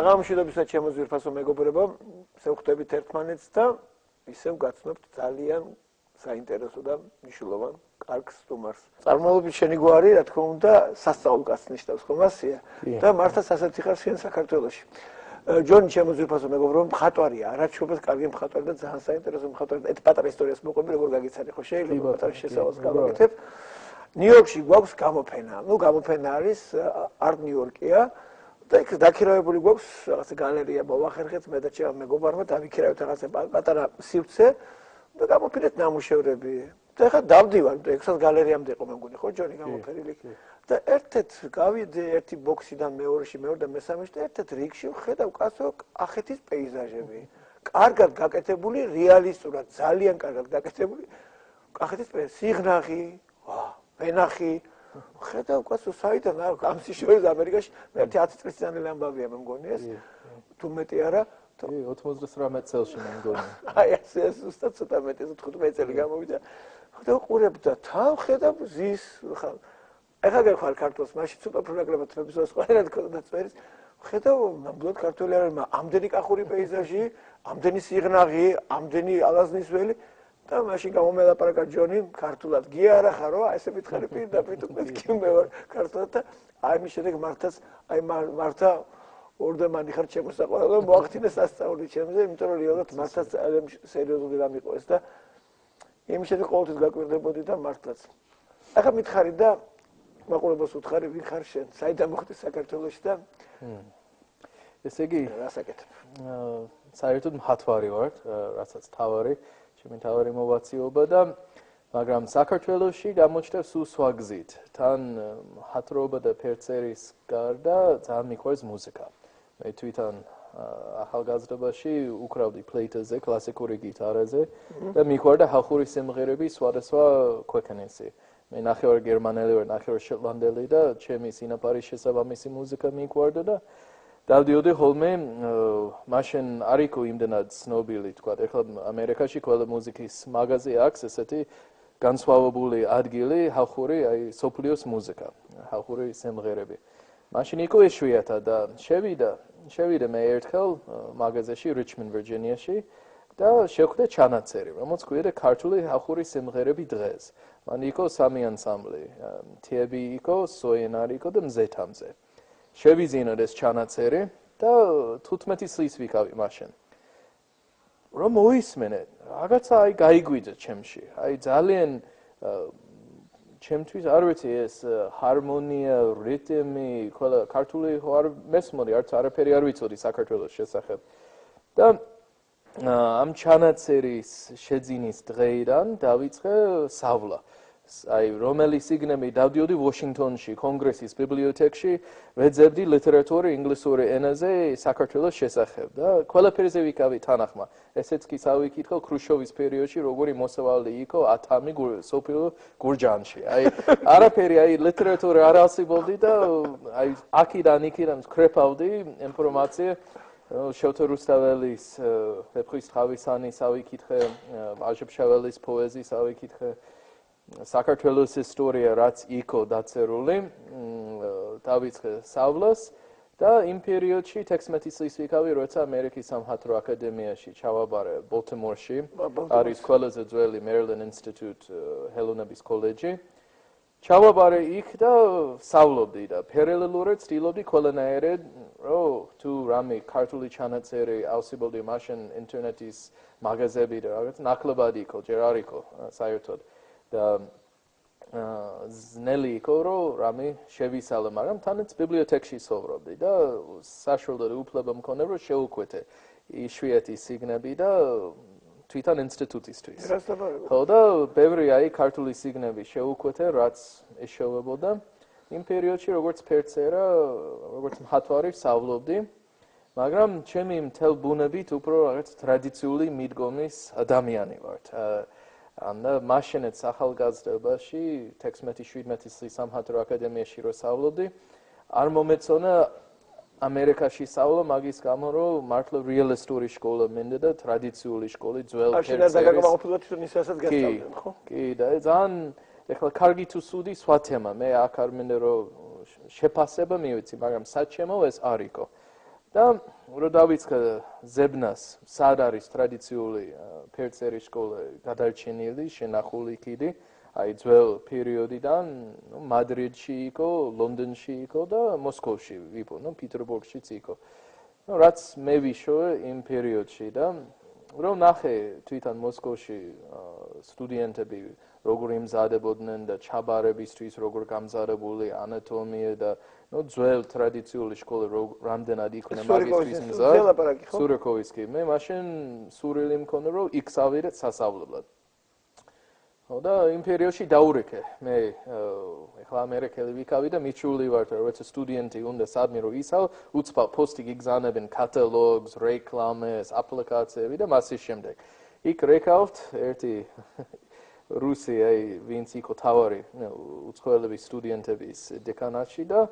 საღამოშიდობისა ჩემო ძვირფასო მეგობრებო, შევხვდებით ერთმანეთს და ისევ გაცნობთ ძალიან საინტერესო და მნიშვნელოვან კარგ სტუმარს. წარმოუდგენლად შენი გვარი, რა თქმა უნდა, სასწაულკაცს ნიშნავს ხომ ასეა და მართლაც ასეთი ხარ შენ საქართველოში. ჯონი ჩემო ძვირფასო მეგობრებო, მხატვარია, არაჩვენებს კარგი მხატვარი და ძალიან საინტერესო მხატვარი. ეს პატარა ისტორიას მოყვები, როგორ გაგიცანი ხო შეიძლება პატარა შესავალს გავაკეთებ. ნიუ-იორკში გვაქვს გამოფენა. გამოფენა არის არტ ნიუ-იორკია. და იქ დაქირავებული გვაქვს რაღაცა გალერეა მოვახერხეთ მე და ჩემ მეგობარმა დავიქირავეთ რაღაცა პატარა სივრცე და გამოფინეთ ნამუშევრები. და ეხლა დავდივარ, 600 გალერეამდე იყო მე მგონი ხო ჯონი გამოფერილი. და ერთ-ერთ გავიდე ერთი ბოქსიდან მეორეში და მესამეში და ერთ-ერთ რიგში ვხედავ კაცო კახეთის პეიზაჟები. კარგად გაკეთებული, რეალისტურად, ძალიან კარგად გაკეთებული კახეთის სიღნაღი, ვენახი ხედავ კაცო საიდან ამ სიშორის ამერიკაში მე 10 წლის წინანდელი ამბავია მე მგონი ეს თუ მეტი არა 99 წელში მე მგონი აი ეს უბრალოდ ცოტა მეტი 15 წელი გამოვიდა ხედავ ყურებ და თან ხედავ ზის ეხლა გეხარ ქართულს მაშინ ცოტა პროგრამად თბილისის ყველა და წერის ხედავ ნამდვილად ქართული არის ამდენი კახური პეიზაჟი ამდენი სიღნაღი ამდენი ალაზნის ველი და მაშინ გამომელაპარაკა ჯონი ქართულად გიარა ხარო აი ესე მითხარი პირდაპირ თუ მეთქი მე ვარ ქართულად და აი მის შემდეგ მართაც აი მართა ორდემანი ხარ შემოსაყვალო მოახდინე სასწაული ჩემზე იმიტომ რომ რეალურად მართაც სერიოზული რამ იყო ეს და იმის შემდეგ ყოველთვის გაკვირდებოდი და მართაც ახლა მითხარი და მაყურებელს უთხარი ვინ ხარ შენ საიდან მოხდი საქართველოში და ესე იგი რასაკეთებ საერთოდ მხატვარი ვარ რასაც თავარი ჩემი თავარი მოვაციობა და მაგრამ საქართველოში გამოჩნდა სულ სხვა გზით. თან მხატვრობა და ფერწერის გარდა ძალიან მიყვარს მუსიკა. მე თვითონ ახალგაზრდობაში უკრავდი ფლეიტაზე, კლასიკური გიტარაზე და მიყვარდა ხალხური სიმღერები სხვადასხვა ქვეყნებში. მე ნახევარ გერმანელი ვარ, ნახევარ შოტლანდელი და ჩემი სინაპარის შესაბამისი მუსიკა მიყვარდა და დავდიოდი ხოლმე მაშინ არ იყო იმდენად ცნობილი თქვა ეხლა ამერიკაში ყველა მუსიკის მაღაზია აქვს ესეთი განსხვავებული ადგილი ხალხური აი სოფლიოს მუსიკა ხალხური სიმღერები მაშინ იყო ეშვიათად და შევიდა მე ერთხელ მაღაზიაში რიჩმონდ ვირჯინიაში და შევხვდე ჩანაწერი რომელიც ქვია ქართული ხალხური სიმღერები დღეს მან იყო სამი ანსამბლი თიები იყო სოენარი იყო და მზეთამზე შევიზინოთ ეს ჩანაწერი და 15 წლის ვიკავი მაშინ. რომ მოისმენე, რაღაცა აი გაიგვიძა ჩემში. აი ძალიან ჩემთვის არ ვიცი ეს ჰარმონია, რიტმი, ყველა ქართული არ მესმოდი, არც არაფერი არ ვიცოდი საქართველოს შესახებ. და ამ ჩანაწერის შეძინის დღეიდან დავიწყე სწავლა. აი რომელი სიგნები დავდიოდი ვაშინგტონში კონგრესის ბიბლიოთეკაში ვეძებდი ლიტერატურა ინგლისური ენაზე საქართველოს შესახებ და ყველაფერზე ვიკავი თანახმა ესეც კი წავიკითხე ქრუშჩოვის პერიოდში როგორი მოსავალი იყო ათამი სოფიო გურჯანში აი არაფერი აი ლიტერატურა არ არსებობდი და აი აქედან იქიდან ვკრეფავდი ინფორმაცია შევთა რუსთაველის ვეფხვის თავისანი წავიკითხე აჟებშაველის პოეზიის წავიკითხე საქართველოს ისტორია რაც იყო დაწერილი დავიწყე სწავლას და იმ პერიოდში 16 წლის ვიკავი როცა ამერიკის სამხატვრო აკადემიაში ჩავაბარე ბოლტიმორში არის ყველაზე ძველი Maryland Institute ჰელონების კოლეჯი ჩავაბარე იქ და სწავლობდი და პარალელურად ცდილობდი ყველანაირად რომ თუ რამე ქართული ჩანაწერი ავსებობდი მაშინ ინტერნეტის მაღაზიები და რაღაც ნაკლებად იყო ჯერ არ იყო საერთოდ და ზნელი იყო რომ რამე შევისალე მაგრამ თანაც ბიბლიოთეკაში ცხოვრობდი და საშუალო უფლება მქონდა რომ შევუკვეთე იშვიათი სიგნები და თვითონ ინსტიტუტისთვის ხო და ბევრი აი ქართული სიგნები შევუკვეთე რაც ეშოვებოდა იმ პერიოდში როგორც ფერწერა როგორც მხატვარი სწავლობდი მაგრამ ჩემი მთელ ბუნებით უფრო რაღაც ტრადიციული მიდგომის ადამიანი ვარ და მაშინაც ახალგაზრდობაში 16-17 წლის სამხატვრო აკადემიაში რო სწავლობდი არ მომეწონა ამერიკაში სწავლა მაგის გამო რომ მართლა რეალისტური სკოლა მინდა და ტრადიციული სკოლა ძველ ფერწერის და გაგმაყოფილოთ თვითონ ისესაც გასწავლდნენ ხო? კი და ძალიან ეხლა კარგი თუ სუდი სხვა თემა მე აქ არ მინდა რომ შეფასება მივიცი მაგრამ საჩემო ეს არ იყო და რო დავიწყე ზებნას სად არის ტრადიციული ფერწერის სკოლა გადარჩენილი, შენახული კიდე, აი ძველ პერიოდიდან, მადრიდში იყო, ლონდონში იყო და მოსკოვში იყო, პეტერბურგშიც იყო. რაც მე ვიშოვე იმ პერიოდში და რომ ნახე თვითონ მოსკოვში სტუდენტები როგორ იმზადებოდნენ და ჩაბარებისთვის როგორ გამზადებული ანატომია და ძველ ტრადიციული სკოლა რამდენად იქნა მაგისტრის მზად სურიკოვის კი მე მაშინ სურვილი მქონდა რომ იქ ავიდე სასწავლებლად და იმ პერიოდში დაურეკე მე ეხლა ამერიკელი ვიქავი და მიჩული ვარ როცა სტუდენტი უნდა სადმე რომ ისალ უცბად პოსტი გიგზავნებენ კატალოგს, რეკლამას, აპლიკაციები და მასის შემდეგ იქ რეკავთ ერთი რუსი ვინც იყო თავარი უცხოელების სტუდენტების დეკანატში და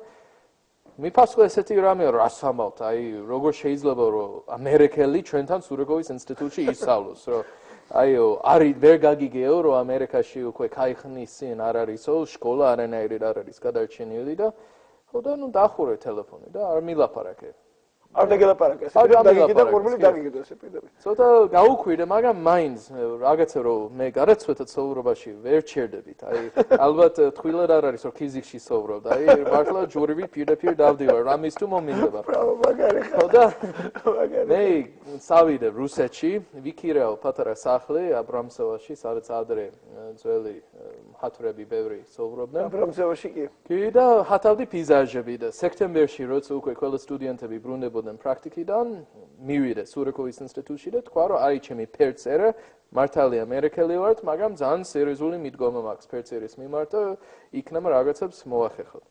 მიფასო ესეთი რამე რას ამბავთ აი როგორ შეიძლება რომ ამერიკელი ჩვენთან სურიკოვის ინსტიტუტში ისწავლოს რომ აიო არის ვერ გაგიგეო რომ ამერიკაში უკვე кайხნის წინ არ არისო სკოლა არანაირად არ არის გადარჩენილი და ხოდა ნუ დახურე ტელეფონი და არ მილაპარაკე არ დაგელაპარაკე ესე დაგიგე და ყურბილი დაგიგე ესე პირდაპირ ცოტა გაუქვირე მაგრამ მაინც რაღაცა რომ მე გადაცვეთა ცხოვრებაში ვერ ჩერდებით აი ალბათ თვილად არ არის რომ ფიზიკში ცხოვრობ და აი მართლა ჯურივი პირდაპირ დავდივარ რამის თუ მომინდება მაგარი ხოდა მე წავიდე რუსეთში ვიქირეო პატარა სახლი აბრამსევაში სადაც ადრე ძველი მხატვრები ბევრი ცხოვრობდნენ აბრამსევაში კი და ჰათავდი პეიზაჟები და სექტემბერში როცა უკვე ყველა სტუდენტები ბრუნდებოდნენ პრაქტიკიდან მივიდე სურიკოვის ინსტიტუტში და თქვა რომ აი ჩემი ფერწერა მართალი ამერიკელი ვართ მაგრამ ძალიან სერიოზული მიდგომა მაქვს ფერწერის მიმართ და იქნებ რაღაცებს მოახერხოთ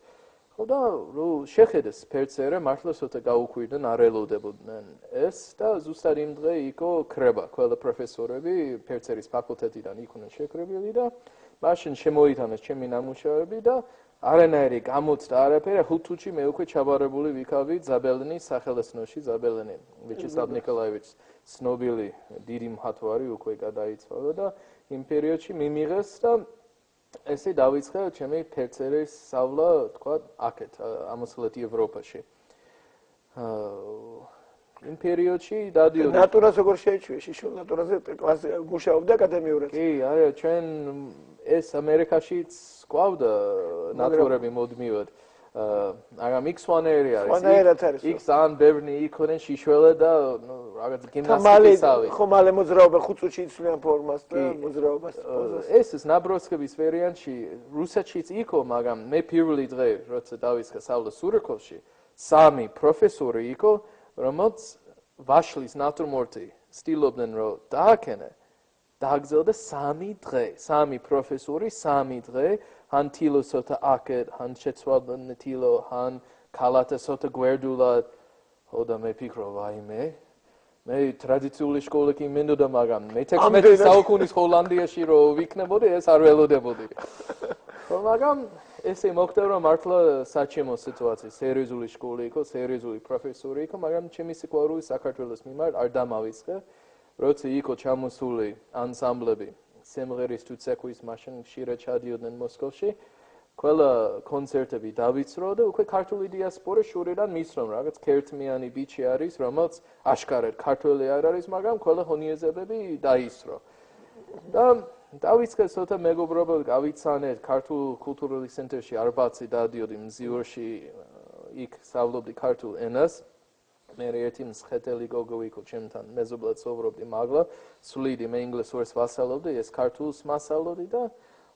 ხოდა რომ შეხედეს ფერწერა მართლა ცოტა გაუქვირდნენ არ ელოდებოდნენ ეს და ზუსტად იმ დღე იყო კრება ყველა პროფესორები ფერწერის ფაკულტეტიდან იყვნენ შეკრებილი და მაშინ შემოიტანეს ჩემი ნამუშევრები და არანაირი გამოცდა არაფერი 5 თუთში მე უკვე ჩაბარებული ვიქავი ზაბელნის სახელოსნოში ზაბელენი ვიაჩესლავ ნიკოლაევიჩ ცნობილი დიდი მხატვარი უკვე გადაიცვალა და იმ პერიოდში მიმიღეს და ესე დავიწყე ჩემი ფერწერის სწავლა თქვა აქეთ ამოსვლით ევროპაში იმ პერიოდში დადიოდი ნატურას როგორ შეეჩვია შიშო ნატურაზე კლასი მუშაობდა აკადემიურად კი არა ჩვენ ეს ამერიკაშიც ყავდა ნატურები მოდმივად მაგრამ იქ სვანერი არის იქ ძალიან ბევრი იქოდნენ შიშველი და რაღაც გიმნასტიკისავი ხო მალე მოძრაობა 5 წუთში იცვლიან ფორმას და მოძრაობას ეს ნაბროსკების ვარიანტში რუსეთშიც იყო მაგრამ მე პირველი დღე როცა დავიწყე სწავლა სურიკოვში 3 პროფესორი იყო რომელიც ვაშლის ნატურმორტი სტილობდნენ რომ დააკენე დააგზელდა 3 დღე 3 პროფესორი 3 დღე ან თილო სოთა აკეთ ან შეცვალდნენ თილო ან კალატა სოთა გვერდულად ხოდა მე ფიქრობ ვაიმე მე ტრადიციული სკოლა კი მინდოდა მაგრამ მე 16 საუკუნის ჰოლანდიაში რომ ვიქნებოდი ეს არ ველოდებოდი ხო მაგრამ ესე მოხდა რომ მართლა საჩემო სიტუაცია სერიოზული სკოლა იყო სერიოზული პროფესორი იყო მაგრამ ჩემი სიყვარული საქართველოს მიმართ არ დამავიწყე როცა იყო ჩამოსული ანსამბლები სიმღერის თუ ცეკვის მაშინ ხშირად ჩადიოდნენ მოსკოვში ყველა კონცერტები დავიცრო და უკვე ქართული დიასპორა შურიდან მისრომ რაღაც კერთმიანი ბიჭი არის რომელიც აშკარად ქართველი არ არის მაგრამ ყველა ხონიეზებები დაისრო და დავიწყე ცოტა მეგობრობა გავიცანეთ ქართულ კულტურული ცენტრში არბათში დადიოდი მზიურში იქ სწავლობდი ქართულ ენას მე ერთი მსხეთელი გოგო იყო ჩემთან მეზობლად ცხოვრობდი მაგლა სულიდი მე ინგლისურს ვასწავლობდი ეს ქართულს მასწავლობდი და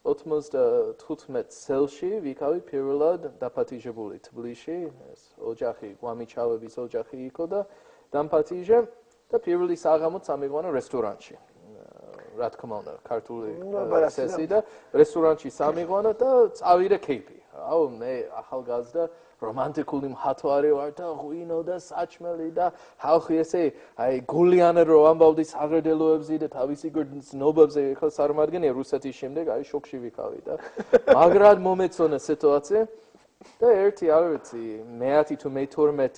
95 წელში ვიქავი პირველად დაპატიჟებული თბილისში ეს ოჯახი გვამიჩავების ოჯახი იყო და დამპატიჟე და პირველი საღამოც ამიყვანა რესტორანში რა თქმა უნდა ქართული სესი და რესტორანში სამიყვანა და წავიდე კეიპი აუ მე ახალგაზრდა რომანტიკული მხატვარი ვარ და ღვინო და საჭმელი და ხალხი ესე აი გულიანად რო ამბავდი საგრედელოებზე და თავისი გრძნობებზე ხო წარმოგიდგენია რუსეთის შემდეგ აი შოქში ვიქავი და მაგრად მომეწონა სიტუაცია და ერთი არ ვიცი მე-10 თუ მე-12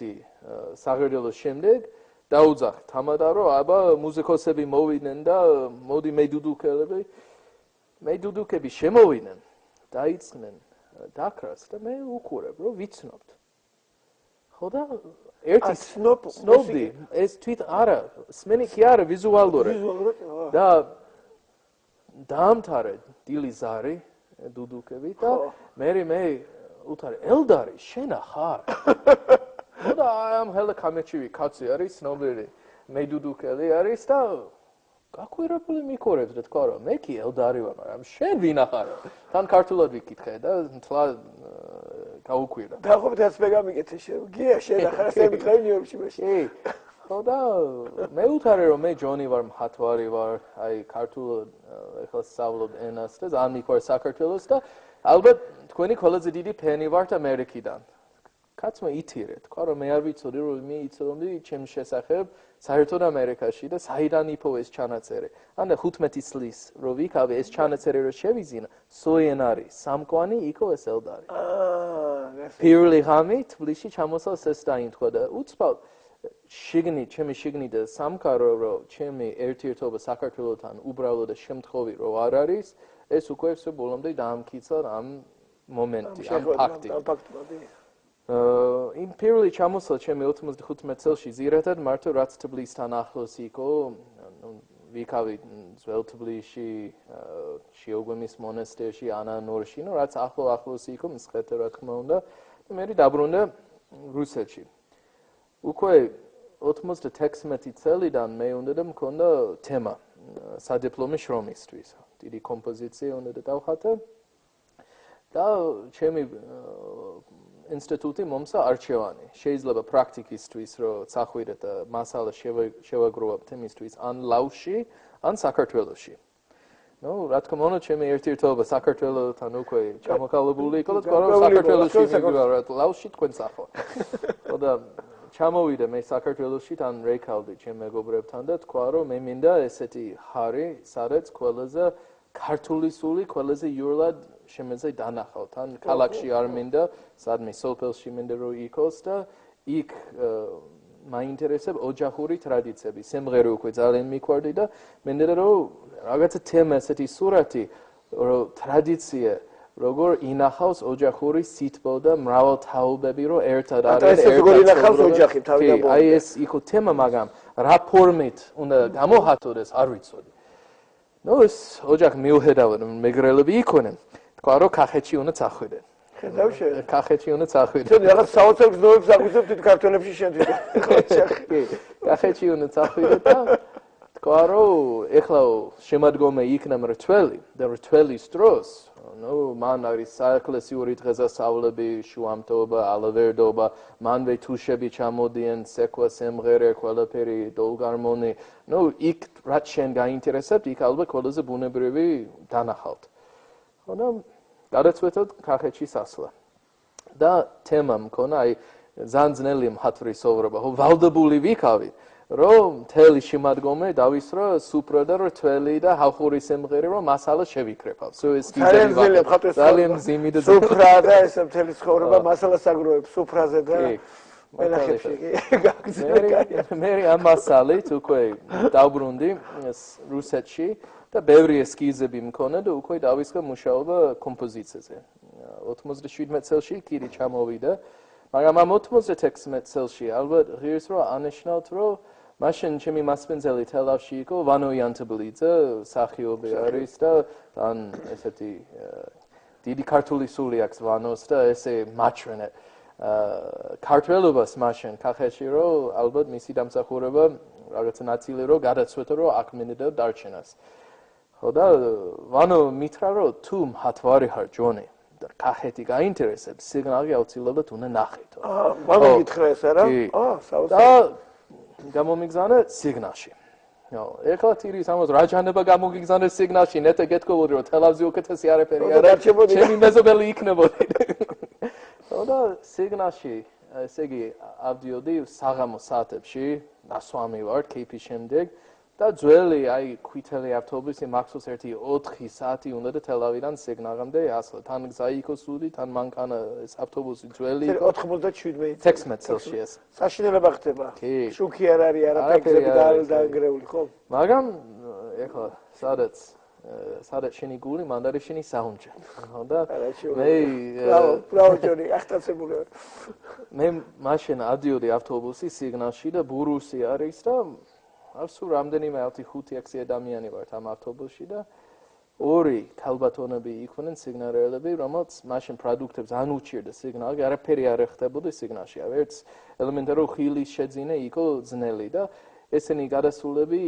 საგრედელოს შემდეგ დაუძახ თამადა რომ აბა მუსიკოსები მოვიდნენ და მოდი მეიდუდუკები შემოვიდნენ დაიწყნენ დაკრას და მე უყურებ რომ ვიცნობთ ხო და ერთი სნობდი ეს თვით არა სმენი კი არა ვიზუალური და დაამთავრე დილი ზარი დუდუკები და მე უთარე ელდარი შენა ხარ და ამ ჰელა კამეჩივი კაცი არის ცნობილი მე დუდუკელი არის და გაკვირებული მიქორებს და თქვა რომ მე კი ელდარი ვარ მაგრამ შენ ვინა ხარ თან ქართულად ვიკითხე და თლა გაუკვირდა და ხო დაც მე გამიკეთე გია შენ ახლა ესე მითხარი ნიუ-იორკში მაშინ ხო და მე უთარე რომ მე ჯონი ვარ მხატვარი ვარ აი ქართულად ეხლა სწავლობ ენას და ძალიან მიყვარს საქართველოს და ალბათ თქვენი ყველაზე დიდი ფენი ვართ ამერიკიდან კაცმა ითირე თქვა რომ მე არ ვიცოდი რომ მე იცოდი ჩემს შესახებ საერთოდ ამერიკაში და საიდან იპოვე ეს ჩანაწერი ან 15 წლის რო ვიქავე ეს ჩანაწერი რო შევიზინა სოიენარი სამკვანი იქო ეს ელდარი პირველი ღამე თბილისში ჩამოსვლა ეს დაინთხვა და უცბად ჩემი შიგნით და სამყარო რომ ჩემი ერთიერთობა საქართველოსთან უბრალოდ და შემთხვევი რო არ არის ეს უკვე ბოლომდე დაამტკიცა ამ მომენტი ამ ფაქტი იმ პირველი ჩამოსვლა ჩემი 95 წელში ზირადად მარტო რაც თბილისთან ახლოს იყო ვიქავი ძველ თბილისში შიოგვემის მონასტერში ანანორში რაც ახლოს იყო მსხეთე რა თქმა უნდა და მე დაბრუნდა რუსეთში უკვე 96 წელიდან მე უნდა და მქონდა თემა სადიპლომო შრომისთვის დიდი კომპოზიცია უნდა და დავხატე და ჩემი ინსტიტუტი მომცა არჩევანი შეიძლება პრაქტიკისთვის რომ წახვიდეთ და მასალა შევაგროვებთ იმისთვის ან ლაუში ან საქართველოში ნუ რა თქმა უნდა ჩემი ერთიერთობა საქართველოსთან უკვე ჩამოყალიბებული იყო და თქვა რომ საქართველოში მივიდეთ ლაუში თქვენ წახო ხო და ჩამოვიდა მე საქართველოში თან რეიქავდი ჩემ მეგობრებთან და თქვა რომ მე მინდა ესეთი ხარი სადაც ყველაზე ქართული სული ყველაზე იურად შემეძლე დანახავ თან ქალაქში არ მინდა სადმე სოფელში მინდა რომ იქოს და იქ მაინტერესებს ოჯახური ტრადიციები სიმღერა უკვე ძალიან მიყვარდი და მინდა რომ რაღაცა თემა ესეთი სურათი რომ ტრადიცია როგორ ინახავს ოჯახური სითბო და მრავალთაობები რომ ერთად არის როგორ ინახავს ოჯახი თავი და აი ეს იყო თემა მაგრამ რა ფორმით უნდა გამოხატოს არ ვიცოდი ნუ ეს ოჯახი მიუხედავად მეგრელები იქონენ თქვა რომ კახეთში უნდა წახვიდე ხედავ შენ კახეთში უნდა წახვიდე შენ რაღაც საოცარ გზნოებს აგვიძებ თვით ქართველებში შენ თვითონ კახეთში უნდა წახვიდე და თქვა რომ ეხლა შემოდგომა იქნა მრთველი და მრთველის დროს ნუ მან არის საეკლესიური დღესასწაულები შუამთოობა ალავერდობა მანვე თუშები ჩამოდიან სექვა სიმღერა ყველაფერი დოლგარმონი ნუ იქ რაც შენ გაინტერესებთ იქ ალბათ ყველაზე ბუნებრივი დანახავთ ხო და გადაწყვეტოთ კახეთში სასვლა და თემა მქონა აი ძალიან ძნელი მხატვრის სოვრობა ხო ვალდებული ვიქავი რომ თელი შემოდგომა დავისრა სუპრა და რთველი და ხალხური სიმღერა რომ მასალა შევიკრებავ. ეს ძალიან მძიმე და სუპრა და ეს მთელი ცხოვრება მასალას აგროვებს სუფრაზე და მენახებში გაგზავნა. მე ამ მასალით უკვე დავბრუნდი რუსეთში და ბევრი ესკიზები მქონდა და უკვე დავისხა მუშაობა კომპოზიციაზე. 97 წელში კიდე ჩამოვიდა, მაგრამ ამ 96 წელში ალბათ ღირს რომ ანიშნავთ რომ მაშინ ჩემი მასპინძელი თელავში იყო ვანო იანტაბლიძე სახიობი არის და თან ესეთი დიდი ქართული სული აქვს ვანოს და ესე მაჩვენე ქართველობას მაშინ კახეთში რომ ალბათ მისი დამსახურება რაღაცა ნაწილი რომ გადაწყვეტა რომ აქ მინდა დარჩენას ხო და ვანო მითხრა რომ თუ მხატვარი ხარ ჯონი და კახეთი გაინტერესებს სიგნალი აუცილებლად უნდა ნახეთო ვანო მითხრა ეს არა საოცარი გამომიგზავნა სიგნალში. ეხლა თირის ამას რა ჯანება გამოგიგზავნა სიგნალში, ნეტე გეთქობოდი რომ ტელევიზია უკეთესი არაფერი არა. ჩემი მეზობელი იქნებოდი. და სიგნალში, ესე იგი, ავდიოდი საღამო საათებში, ნასვამი ვარ KP შემდეგ და ძველი აი ქვითელი ავტობუსი მაქსოს 1-4 საათი უნდა და თელავიდან სიგნალამდე ასლა თან გზა იყო სული თან მანქანა ეს ავტობუსი ძველი იყო 97 16 წელში ეს საშინელება ხდება შუქი არ არის არაფერი დაანგრეული ხო მაგრამ ეხლა სადაც სადაც შენი გული, მანდ არის შენი საუნჯე. და ბრავო ჯონი, ახტაცებული ვარ. მე მაშინ ადიოდი ავტობუსი სიგნალში და ბურუსი არის და არ სულ რამდენიმე 5-6 ადამიანი ვართ ამ ავტობუსში და ორი ქალბატონები იყვნენ სიგნალერები, რომელց მაშინ პროდუქტებს ან უჭირდა სიგნალი, არაფერი არ ეხდებოდა სიგნალში. ერთ ელემენტარო ხილის შეძინა იყო ძნელი და ესენი გადასულები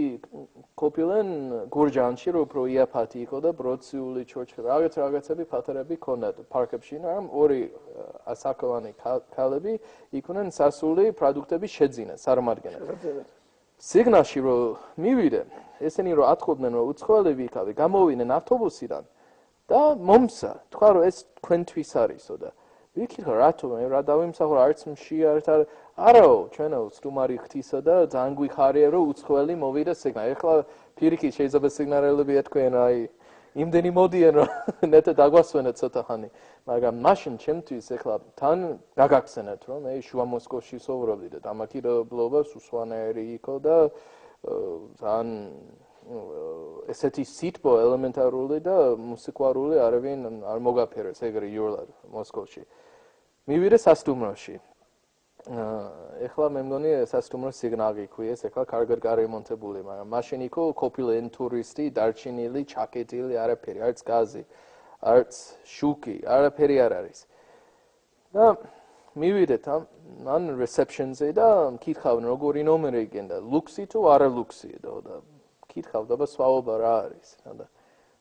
ყოფილან გურჯანში, რომ უფრო იაფათი იყო და ბროციული ჩორჩი რაღაცები ფათერები ქონდათ პარკებში, მაგრამ ორი ასაკოვანი ქალები იყვნენ სასული პროდუქტების შეძინა, წარმარგენა. სიგნალში რომ მივიდე, ესენი რომ ატყობდნენ რომ უცხოელი ვიქავი, გამოვიდნენ ავტობუსიდან და მომსა, თქვა რომ ეს თქვენთვის არისო და ვიქირა რატომ რა დავიმსახურა არც მშიართ არაო ჩვენო სტუმარი ღვთისა და ძალიან გვიხარია რომ უცხოელი მოვიდა სიგნალი. ეხლა პირიქით შეიძლება სიგნალელები ეთქვენ აი იმდენი მოდიან რომ ნეტა დაგვასვენეთ ცოტა ხანი, მაგრამ მაშინ ჩემთვის ეხლა თან გაგახსენეთ რომ მე შუა მოსკოვში სოვრობდი და დამაკირებლობა სუსვანაერი იყო და ძალიან ესეთი სიტყვა ელემენტარული და მუსიკალური არავინ არ მოგაფერეს ეგრე იოლად მოსკოვში. მივიდე სასტუმროში. ეხლა მე მგონი სასტუმრო სიგნალი ქვიეს, ეხლა კარგად გარემონტებული, მაგრამ მაშინ იყო ყოფილი ტურისტი, დარჩენილი, ჩაკეტილი, არაფერი, არც გაზი, არც შუქი, არაფერი არ არის. და მივიდეთ ამ რეცეპშენზე და მკითხავენ როგორი ნომერი გენდა, ლუქსი თუ არა ლუქსი და მკითხავდა და სხვაობა რა არის. და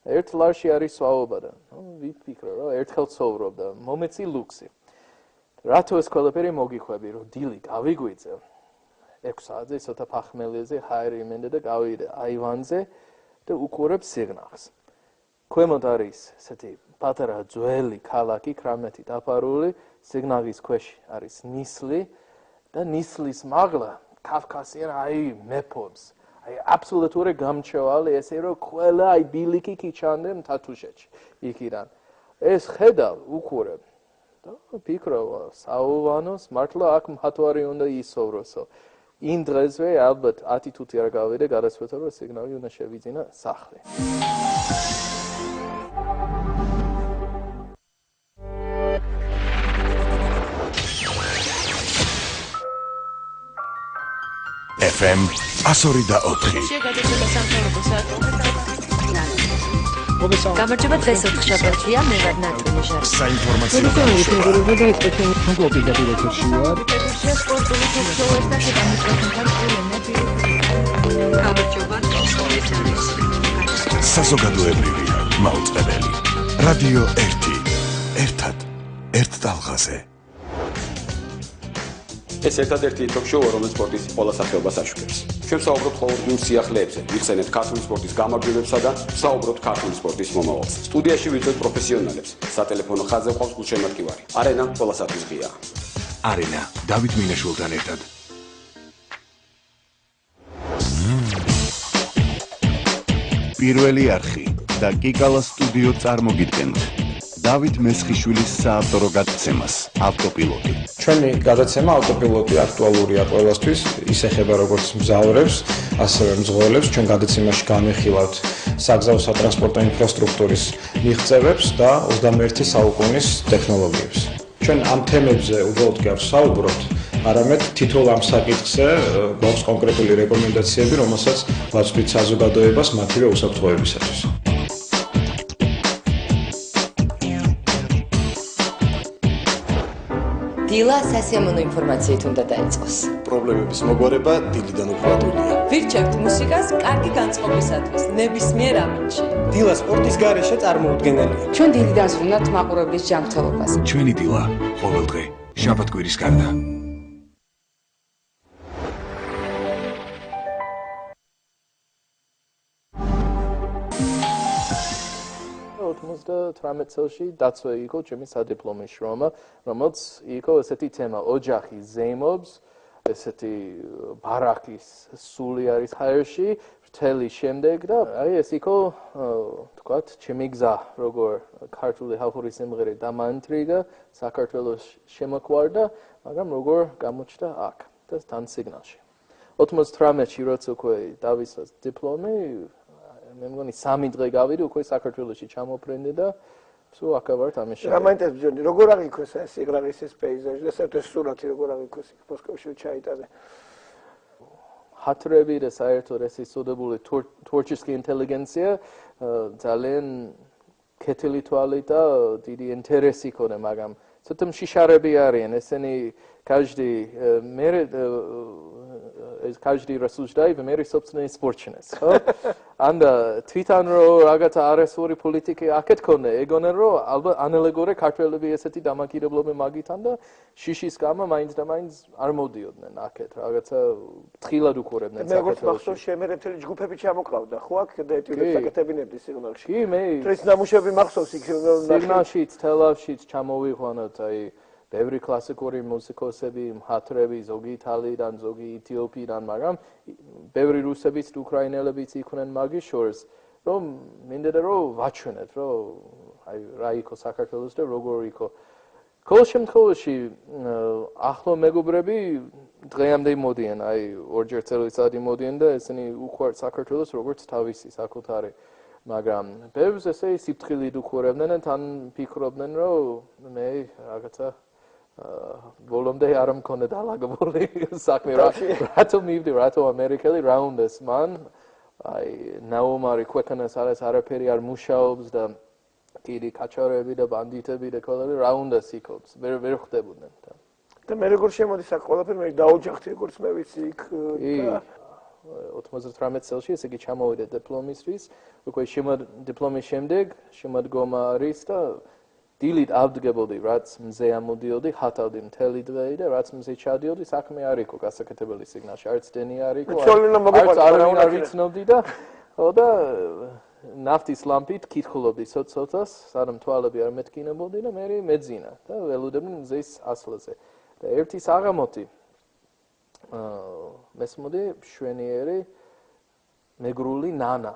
ერთ ლარში არის სხვაობა და ვიფიქრე რომ ერთხელ ცხოვრობდა, მომეცი ლუქსი. რატო ეს ყველაფერი მოგიხვები, რომ დილი გავიგვიწე 6 საათზე, ცოტა ფახმელიზე, ჰაერი მინდა და გავიდე აივანზე და უყურებ სიგნალს. ქვემოთ არის ესეთი პატარა ძველი ქალაქი, კრამეტი დაფარული, სიგნალის ქვეშ არის ნისლი და ნისლის მაღლა კავკასიან აი მეფობს. აი აბსოლუტური გამჩევალი, ესე რომ ყველა აი ბილიკი ქიჩანდა თათუშეთში იქიდან. ეს ხედავ, უყურებ ფიქრობ, საუვანოს მართლა აქ მხატვარი უნდა ისოვროსო. იმ დღესვე ალბათ ატიტუდი არ გავიდე, გადასვეთა რომ სიგნალი უნდა შევიძინა სახლი. FM 102.4 გამარჯობა დღეს ოთხშაბათია მე ვარ ნატალი ჟარი. საინფორმაციო საზოგადოებრივი მაუწყებელი რადიო 1 ერთად ერთ ტალღაზე. ეს ერთადერთი ток-შოუ რომელიც სპორტის ყველა სახეობას აშუქებს. ჩვენ საუბრობთ ხოლმე იმ სიახლეებზე, ვიხსენებთ ქართული სპორტის გამარჯვებებსა და საუბრობთ ქართული სპორტის მომავალზე. სტუდიაში ვიწვევთ პროფესიონალებს. სატელეფონო ხაზზე ყავს გულშემატკივარი. არენა ყველასათვის ღია. არენა დავით მინაშვილთან ერთად. პირველი არხი და კიკალა სტუდიო წარმოგიდგენთ. დავით მესხიშვილის საავტორო გადაცემას ავტოპილოტი. ჩვენი გადაცემა ავტოპილოტი აქტუალურია ყველასთვის, ის ეხება როგორც მგზავრებს, ასევე მძღოლებს. ჩვენ გადაცემაში განვიხილავთ საგზაო სატრანსპორტო ინფრასტრუქტურის მიღწევებს და 21 საუკუნის ტექნოლოგიებს. ჩვენ ამ თემებზე უბრალოდ კი არ ვსაუბრობთ, არამედ თითოეულ ამ საკითხზე გვაქვს კონკრეტული რეკომენდაციები, რომელსაც ვაწვდით საზოგადოებას მათივე უსაფრთხოებისათვის. დილა სასიამოვნო ინფორმაციით უნდა დაიწყოს. პრობლემების მოგვარება დილიდან უფრო ადვილია. ვირჩევთ მუსიკას კარგი განწყობისათვის, ნებისმიერ ამინდში. დილა სპორტის გარეშე წარმოუდგენელია. ჩვენ დილი დაზრუნავთ მაყურებლის ჯანმრთელობას. ჩვენი დილა ყოველდღე შაბათ-კვირის გარდა. და 18 წელში დაცვა იყო ჩემი სადიპლომო შრომა, რომელიც იყო ესეთი თემა ოჯახი ზეიმობს, ესეთი ბარაკის სული არის ჰაერში, მთელი შემდეგ და აი ეს იყო თქვათ ჩემი გზა, როგორ ქართული ხალხური სიმღერა დამანტრიგა, საქართველოს შემოყვარდა, მაგრამ როგორ გამოჩნდა აქ და თან სიგნალში. 98-ში როცა უკვე დავისვას დიპლომი მე მგონი 3 დღე გავიდი უკვე საქართველოში ჩამოფრენდი და სულ აკავართ ამის რა მაინტერესებს ბიჭო როგორ აღიქვეს ეს სიღრაღის ეს პეიზაჟი და საერთოდ ეს სურათი როგორ აღიქვეს მოსკოვში ჩაიტანე ხათრები და საერთოდ ეს ისოდებული თორჩისკი ინტელიგენცია ძალიან კეთილი თვალით და დიდი ინტერესი ქონდა მაგრამ ცოტა მშიშარები არიან ესენი каждый ეს каждый рассуждает в мере собственной испорченности ხო анда თვითონ რო რაღაცა არასწორი პოლიტიკა აქეთ ქონდა ეგონა რომ ალბათ ანალოგური ქართველები ესეთი დამაკიდებლობები მაგითან და შიშის გამო მაინც და მაინც არ მოდიოდნენ აქეთ რაღაცა თხილად უყურებდნენ საქართველოს მე მახსოვს შემერეთელი ჯგუფები ჩამოყავდა ხო აქ და ეტილებს აკეთებინებდი სიგნალში კი მე ეს ნამუშები მახსოვს იქ სიგნალშიც თელავშიც ჩამოვიყვანოთ აი ბევრი კლასიკური მუსიკოსები, მხატვრები, ზოგი იტალიიდან, ზოგი ეთიოპიიდან, მაგრამ ბევრი რუსებიც, უკრაინელებიც იყვნენ მაგის შორის, რომ მინდოდა რომ ვაჩვენეთ, რომ აი რა იყო საქართველოს და როგორ იყო. ყოველ შემთხვევაში ახლო მეგობრები დღემდე მოდიან, აი ორჯერ წელიწადი მოდიან და ესენი უყვართ საქართველოს როგორც თავისი საკუთარი მაგრამ ბევრს ესე სიფრთხილით უყურებდნენ და თან ფიქრობდნენ რომ მე რაღაცა ბოლომდე არ მქონდა დალაგებული საქმე რატომ მივდი რატომ ამერიკელი რა უნდეს მან აი ნაუმარი ქვეყანას არაფერი არ მუშაობს და კიდე კაჩარები და ბანდიტები და ყველაფერი რა უნდეს იქობს ვერ ხდებოდნენ და მე როგორ შემოდის აქ ყველაფერი მე დაუჯახდი როგორც მე ვიცი იქ და 98 წელს ესე იგი ჩამოვიდა დიპლომისთვის უკვე დიპლომის შემდეგ შემოდგომა არის და დილით ავდგებოდი რაც მზე ამოდიოდი ხათავდი მთელი დღე და რაც მზე ჩადიოდი საქმე არ იყო გასაკეთებელი სიგნალში არც დენი არ იყო არც არ ვიცნობდი და ხო და ნაფტის ლამპით კითხულობდი ცოტ-ცოტას სანამ თვალები არ მეთქინებოდი და მე მეძინა და ველოდებდი მზის ასლაზე და ერთი საღამოთი მესმოდი შვენიერი მეგრული ნანა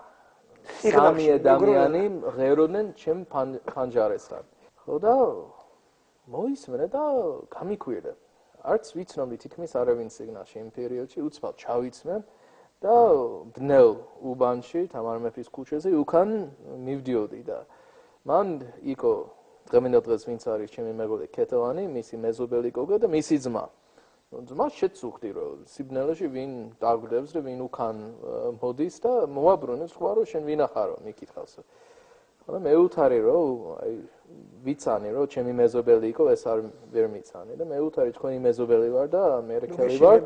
სამი ადამიანი ღეროდნენ ჩემ ფანჯარესთან ხო და მოისმენე და გამიკვირდა არც ვიცნობდი თითქმის არავინ სიგნალში იმ პერიოდში უცბად ჩავიცმე და ბნელ უბანში თამარ მეფის ქუჩაზე უკან მივდიოდი და მან იყო დღემდე დღეს ვინც არის ჩემი მეგობარი კეთოვანი მისი მეზობელი გოგო და მისი ძმა ძმა შეწუხდი რომ სიბნელეში ვინ დაგვდებს და ვინ უკან მოდის და მოაბრუნებს სხვა რომ შენ ვინახარო მიკითხავს ხოლო მეუთარი რომ აი ვიცანი რომ ჩემი მეზობელი იყო ეს არ ვერ მიცანი და მეუთარი თქვენი მეზობელი ვარ და ამერიკელი ვარ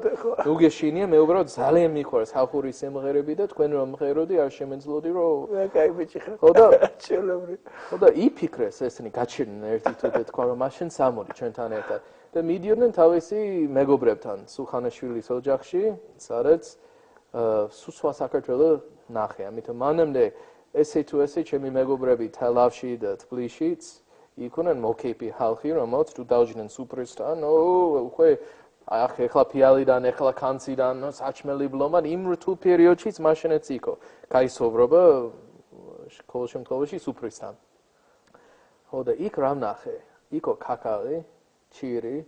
უგეშინია მე უბრალოდ ძალიან მიყვარს ხალხური სიმღერები და თქვენ რომ მღეროდი არ შემეძლოდი რომ კაი ბიჭი ხარ ხო და ჩელობრი ხო და იფიქრეს ესენი გაჩერდნენ ერთი თუ და თქვა რომ მაშინ სამოდი ჩვენთან ერთად და მიდიოდნენ თავისი მეგობრებთან სულხანაშვილის ოჯახში სადაც სუსვა საქართველოს ნახე ამიტომ მანამდე ესე თუ ესე ჩემი მეგობრები თელავში და თბილისშიც იყვნენ მოკეპი ხალხი რომელიც 2000 სუპერსტარ უკვე ახლა ფიალიდან ახლა კანციდან საჭმელი ბლომად იმ რთულ პერიოდშიც მაშინაც იყო გაისოვრობა ყოველ შემთხვევაში სუპერსტარ ხო და იქ რა ნახე იყო კაკალი ჩირი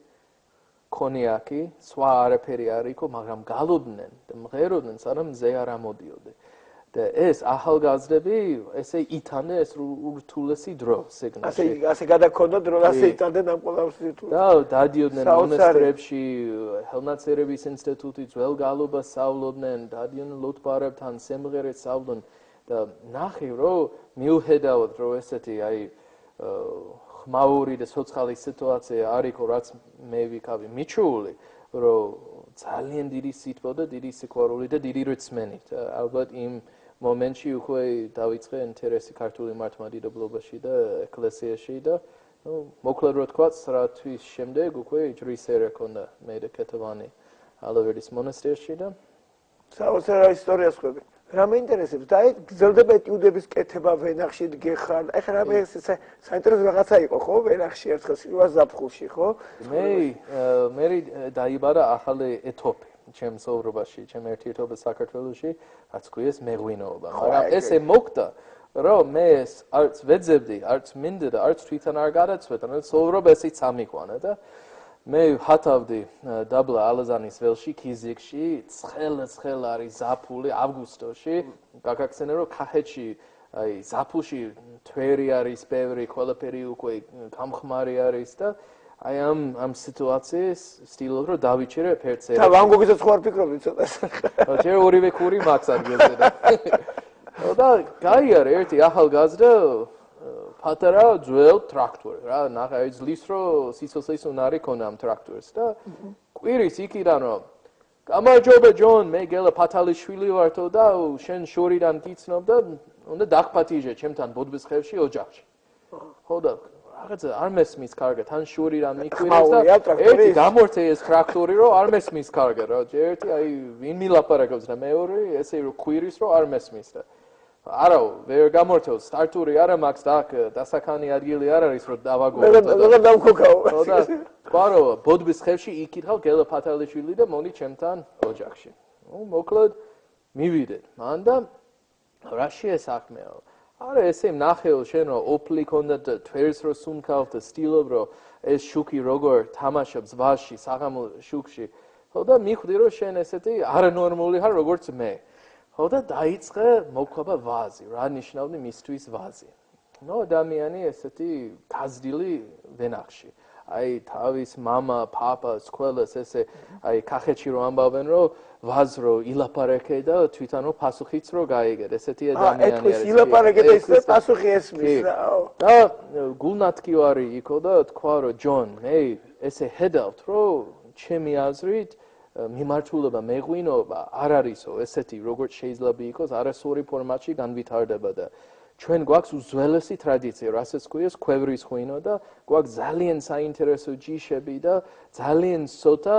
კონიაკი სხვა არაფერი არ იყო მაგრამ გალობდნენ და მღეროდნენ სანამ მზე არ ამოდიოდნენ და ეს ახალგაზრდები ესე იტანდნენ ეს რთულესი დრო სიგნალში ასე გადაქონდა დრო ასე იტანდნენ ამ ყველაფერს და დადიოდნენ მონასტრებში ხელნაწერების ინსტიტუტი ძველ გალობას სწავლობდნენ დადიოდნენ ლოტბარებთან სიმღერებს სწავლობდნენ და ნახე რომ მიუხედავად რომ ესეთი აი ხმაური და სოციალური სიტუაცია არ იყო რაც მე ვიქავი მიჩეული რომ ძალიან დიდი სიტყვა და დიდი სიყვარული და დიდი რწმენით ალბათ იმ მომენტში უკვე დავიწყე ინტერესი ქართული მართლმადიდებლობაში და ეკლესიაში და მოკლედ რო თქვა 9 თვის შემდეგ უკვე ჯვრისერა ქონდა მე და კეთოვანი ალავერის მონასტერში და საოცარ ისტორიას ხვდები რა მეინტერესებს და აი გრძელდება ეტიუდების კეთება ვენახში დგეხარ ეხლა რა მე საინტერესო რაღაცა იყო ხო ვენახში ერთხელ სილვას ზაფხულში ხო მე დაიბადა ახალი ეთოპი ჩემ სოვრობაში ჩემ ერთიერთობა საქართველოში რაც ქვიეს მეღვინეობა მაგრამ ესე მოკდა რომ მე არც ვეძებდი არც მინდა და არც თვითონ არ გადაწყვეტა რომ სოვრობა ესეც ამიყვანა და მე ხათავდი დაბლა ალაზანის ველში ქიზიქში ცხელ არის ზაფხული აგვისტოში გაგახსენე რომ კახეთში აი ზაფხულში თვერი არის, ბევრი, ყველაფერი უკვე გამხმარი არის და აი ამ სიტუაციის სტილობ რომ დავიჩერებ ერთზე. და ვან გოგისაც ხო არ ფიქრობდი ცოტას. ჯერ ორივე ქური მაქვს ადგილზე და. და გაიარე ერთი ახალგაზრდა პატარა ძველ ტრაქტორი რა, ნახე ძლივს რომ სიცოცხლის უნარი ქონა ამ ტრაქტორს და კვირის იქიდან რომ გამარჯობა ჯონ, მე გელა პატალიშვილი ვართო და შენ შორიდან გიცნობ და უნდა დაგპატიჟე ჩემთან ბოდბის ხევში ოჯახში. ხო და რაღაცა არ მესმის კარგად, თან შორიდან მიკვირეს და ერთი გამორთე ეს ტრაქტორი რომ არ მესმის კარგად რა, ერთი აი ვინ მილაპარაკობს და მეორე ესე რომ კვირის რომ არ მესმის და არა, ვერ გამორთოს, სტარტური არა მაქვს და დასაქანი ადგილი არ არის რომ დავაგო. მე დავქოქაო. და ყარო ბოდბის ხევში იკითხავ გელა პატალიშვილი და მონი ჩემთან ოჯახში. ნუ მოკლედ მივიდეთ. მან და რა შეესახმეო? არა ესე ნახეო შენ რომ ოპლი ქონდა და თვერს რო სუნქავ და სტილობ რომ ეს შუქი როგორ თამაშობს ვაში, საღამო შუქში. ხო და მიხვდი რომ შენ ესეთი არანორმალი ხარ როგორც მე. ხო და დაიწყე მოქვაბა ვაზი, რა ნიშნავდა მისთვის ვაზი. ნუ ადამიანი ესეთი გაზრდილი ვენახში. აი თავის мама, папას, ყველას ესე აი კახეთში რომ ამბავენ რომ ვაზ რო ილაპარაკე და თვითონ რომ პასუხიც რო გაიგე. ესეთი ადამიანი არის. ეს ილაპარაკე და ის პასუხი ესმის რა. და გულნათკი ვარი იქო და თქვა რომ ჯონ, მე ესე ხედავთ რომ ჩემი აზრით მიმართულება, მეღვინობა არ არისო, ესეთი როგორც შეიძლება იყოს, არასწორი ფორმატში განვითარდება და ჩვენ გვაქვს უძველესი ტრადიცია, რასაც ქვია ქვევრის ღვინო და გვაქვს ძალიან საინტერესო ჯიშები და ძალიან ცოტა